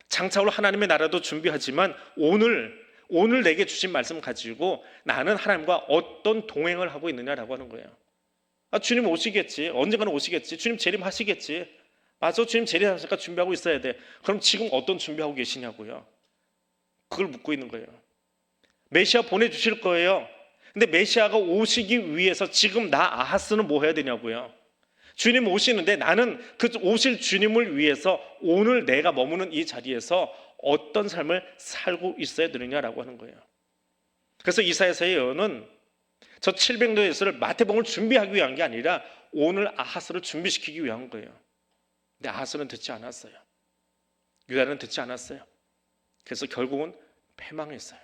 장차올 하나님의 나라도 준비하지만 오늘 내게 주신 말씀 가지고 나는 하나님과 어떤 동행을 하고 있느냐라고 하는 거예요. 주님 오시겠지. 언젠가는 오시겠지. 주님 재림하시겠지. 맞아, 주님 재림하시니까 준비하고 있어야 돼. 그럼 지금 어떤 준비하고 계시냐고요. 그걸 묻고 있는 거예요. 메시아 보내주실 거예요. 근데 메시아가 오시기 위해서 지금 나 아하스는 뭐 해야 되냐고요. 주님 오시는데 나는 그 오실 주님을 위해서 오늘 내가 머무는 이 자리에서 어떤 삶을 살고 있어야 되느냐라고 하는 거예요. 그래서 이사야서의 예언은 저 700년의 예수를 마태복음을 준비하기 위한 게 아니라 오늘 아하스를 준비시키기 위한 거예요. 근데 아하스는 듣지 않았어요. 유다는 듣지 않았어요. 그래서 결국은 패망했어요.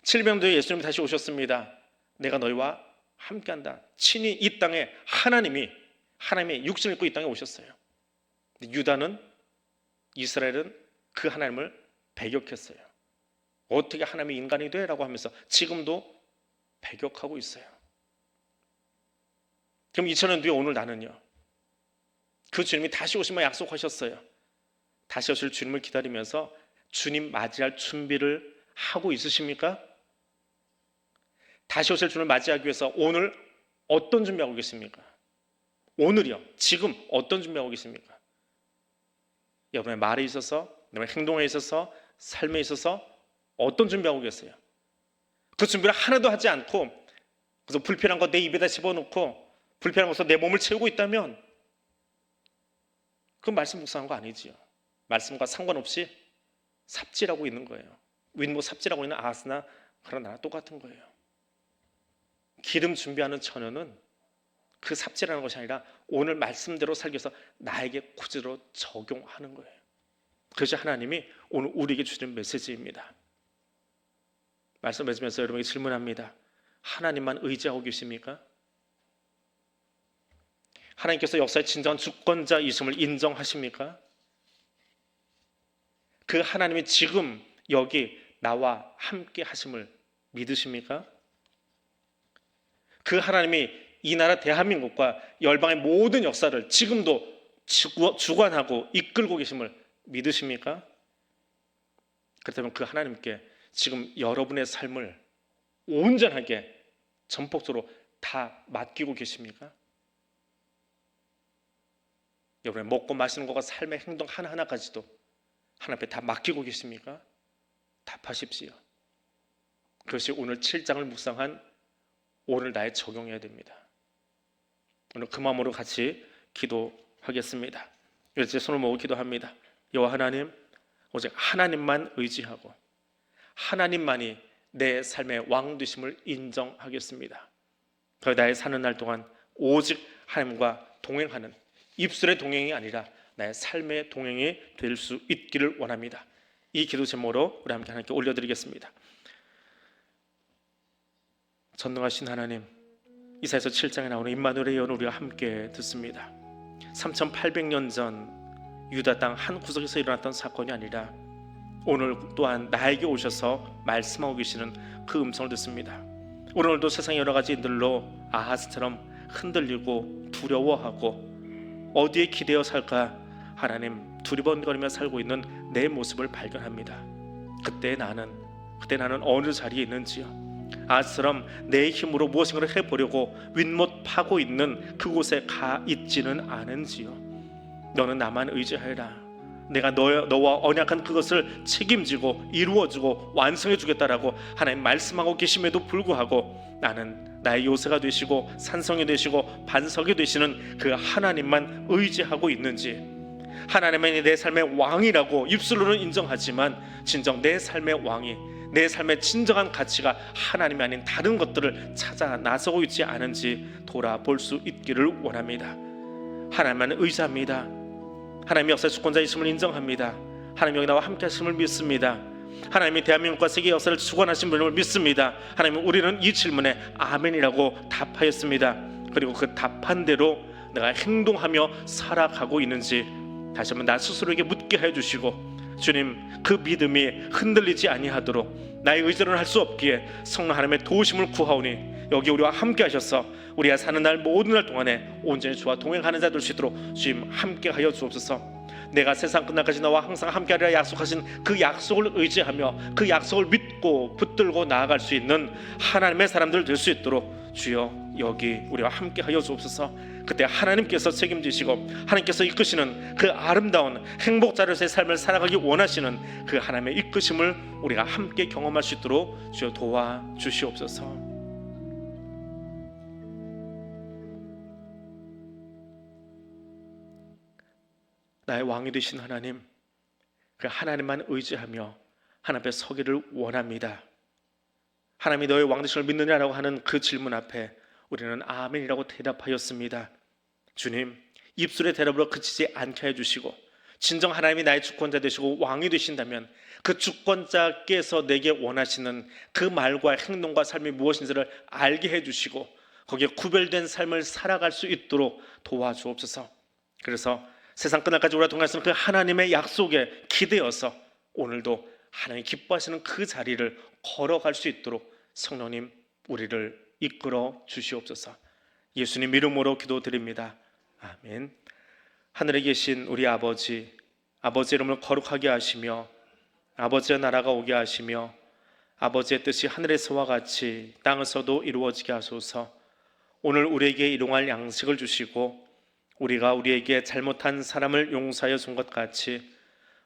700년 뒤에 예수님이 다시 오셨습니다. 내가 너희와 함께한다. 친히 이 땅에 하나님의 육신을 입고 이 땅에 오셨어요. 근데 유다는, 이스라엘은 그 하나님을 배격했어요. 어떻게 하나님이 인간이 돼? 라고 하면서 지금도 배격하고 있어요. 그럼 2000년 뒤에 오늘 나는요, 그 주님이 다시 오시면 약속하셨어요. 다시 오실 주님을 기다리면서 주님 맞이할 준비를 하고 있으십니까? 다시 오실 주님을 맞이하기 위해서 오늘 어떤 준비하고 계십니까? 오늘이요, 지금 어떤 준비하고 계십니까? 여러분의 말에 있어서, 여러분의 행동에 있어서, 삶에 있어서 어떤 준비하고 계세요? 그 준비를 하나도 하지 않고 그래서 불편한 거 내 입에다 집어넣고 불편한 것으로 내 몸을 채우고 있다면 그건 말씀 묵상한 거 아니지요. 말씀과 상관없이 삽질하고 있는 거예요. 윗모 삽질하고 있는 아하스나 그런 나라 똑같은 거예요. 기름 준비하는 처녀는 그 삽질하는 것이 아니라 오늘 말씀대로 살기 위해서 나에게 구제로 적용하는 거예요. 그것이 하나님이 오늘 우리에게 주는 메시지입니다. 말씀 맺으면서 여러분에게 질문합니다. 하나님만 의지하고 계십니까? 하나님께서 역사의 진정한 주권자이심을 인정하십니까? 그 하나님이 지금 여기 나와 함께 하심을 믿으십니까? 그 하나님이 이 나라 대한민국과 열방의 모든 역사를 지금도 주관하고 이끌고 계심을 믿으십니까? 그렇다면 그 하나님께 지금 여러분의 삶을 온전하게 전폭적으로 다 맡기고 계십니까? 여러분의 먹고 마시는 것과 삶의 행동 하나하나까지도 하나님 앞에 다 맡기고 계십니까? 답하십시오. 그것이 오늘 7장을 묵상한 오늘 나의 적용해야 됩니다. 오늘 그 마음으로 같이 기도하겠습니다. 이제 손을 모으고 기도합니다. 여호와 하나님, 오직 하나님만 의지하고 하나님만이 내 삶의 왕 되심을 인정하겠습니다. 그 나의 사는 날 동안 오직 하나님과 동행하는 입술의 동행이 아니라 나의 삶의 동행이 될 수 있기를 원합니다. 이 기도 제목으로 우리 함께 하나님께 올려드리겠습니다. 전능하신 하나님, 이사야서 7장에 나오는 임마누엘의 예언을 우리가 함께 듣습니다. 3800년 전 유다 땅 한 구석에서 일어났던 사건이 아니라 오늘 또한 나에게 오셔서 말씀하고 계시는 그 음성을 듣습니다. 오늘도 세상의 여러 가지 일들로 아하스처럼 흔들리고 두려워하고 어디에 기대어 살까 하나님 두리번거리며 살고 있는 내 모습을 발견합니다. 그때 나는 어느 자리에 있는지요. 아하스처럼 내 힘으로 무엇인가를 해보려고 윗못 파고 있는 그곳에 가 있지는 않은지요. 너는 나만 의지하여라. 내가 너와 언약한 그것을 책임지고 이루어주고 완성해주겠다라고 하나님 말씀하고 계심에도 불구하고 나는 나의 요새가 되시고 산성이 되시고 반석이 되시는 그 하나님만 의지하고 있는지, 하나님만이 내 삶의 왕이라고 입술로는 인정하지만 진정 내 삶의 왕이, 내 삶의 진정한 가치가 하나님이 아닌 다른 것들을 찾아 나서고 있지 않은지 돌아볼 수 있기를 원합니다. 하나님만 의지합니다. 하나님이 역사의 주권자이심을 인정합니다. 하나님이 여기 나와 함께 하심을 믿습니다. 하나님이 대한민국과 세계 역사를 주관하신 분을 믿습니다. 하나님, 우리는 이 질문에 아멘이라고 답하였습니다. 그리고 그 답한 대로 내가 행동하며 살아가고 있는지 다시 한번 나 스스로에게 묻게 해주시고, 주님, 그 믿음이 흔들리지 아니하도록 나의 의지로는 할 수 없기에 성령 하나님의 도우심을 구하오니 여기 우리와 함께 하셔서 우리가 사는 날 모든 날 동안에 온전히 주와 동행하는 자 될 수 있도록 주님 함께 하여 주옵소서. 내가 세상 끝날까지 너와 항상 함께하리라 약속하신 그 약속을 의지하며 그 약속을 믿고 붙들고 나아갈 수 있는 하나님의 사람들 될 수 있도록 주여 여기 우리와 함께하여 주옵소서. 그때 하나님께서 책임지시고 하나님께서 이끄시는 그 아름다운 행복 자료의 삶을 살아가기 원하시는 그 하나님의 이끄심을 우리가 함께 경험할 수 있도록 주여 도와주시옵소서. 나의 왕이 되신 하나님, 그 하나님만 의지하며 하나님 앞에 서기를 원합니다. 하나님이 너의 왕 되심을 믿느냐라고 하는 그 질문 앞에 우리는 아멘이라고 대답하였습니다. 주님, 입술의 대답으로 그치지 않게 해주시고 진정 하나님이 나의 주권자 되시고 왕이 되신다면 그 주권자께서 내게 원하시는 그 말과 행동과 삶이 무엇인지를 알게 해주시고 거기에 구별된 삶을 살아갈 수 있도록 도와주옵소서. 그래서 세상 끝날까지 우리가 동행하시는 그 하나님의 약속에 기대어서 오늘도 하나님 기뻐하시는 그 자리를 걸어갈 수 있도록 성령님 우리를 이끌어 주시옵소서. 예수님 이름으로 기도드립니다. 아멘. 하늘에 계신 우리 아버지, 아버지의 이름을 거룩하게 하시며 아버지의 나라가 오게 하시며 아버지의 뜻이 하늘에서와 같이 땅에서도 이루어지게 하소서. 오늘 우리에게 일용할 양식을 주시고 우리가 우리에게 잘못한 사람을 용서하여 준 것 같이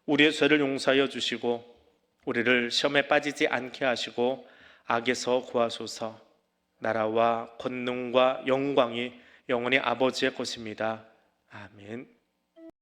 우리의 죄를 용서하여 주시고 우리를 시험에 빠지지 않게 하시고 악에서 구하소서. 나라와 권능과 영광이 영원히 아버지의 것입니다. 아멘.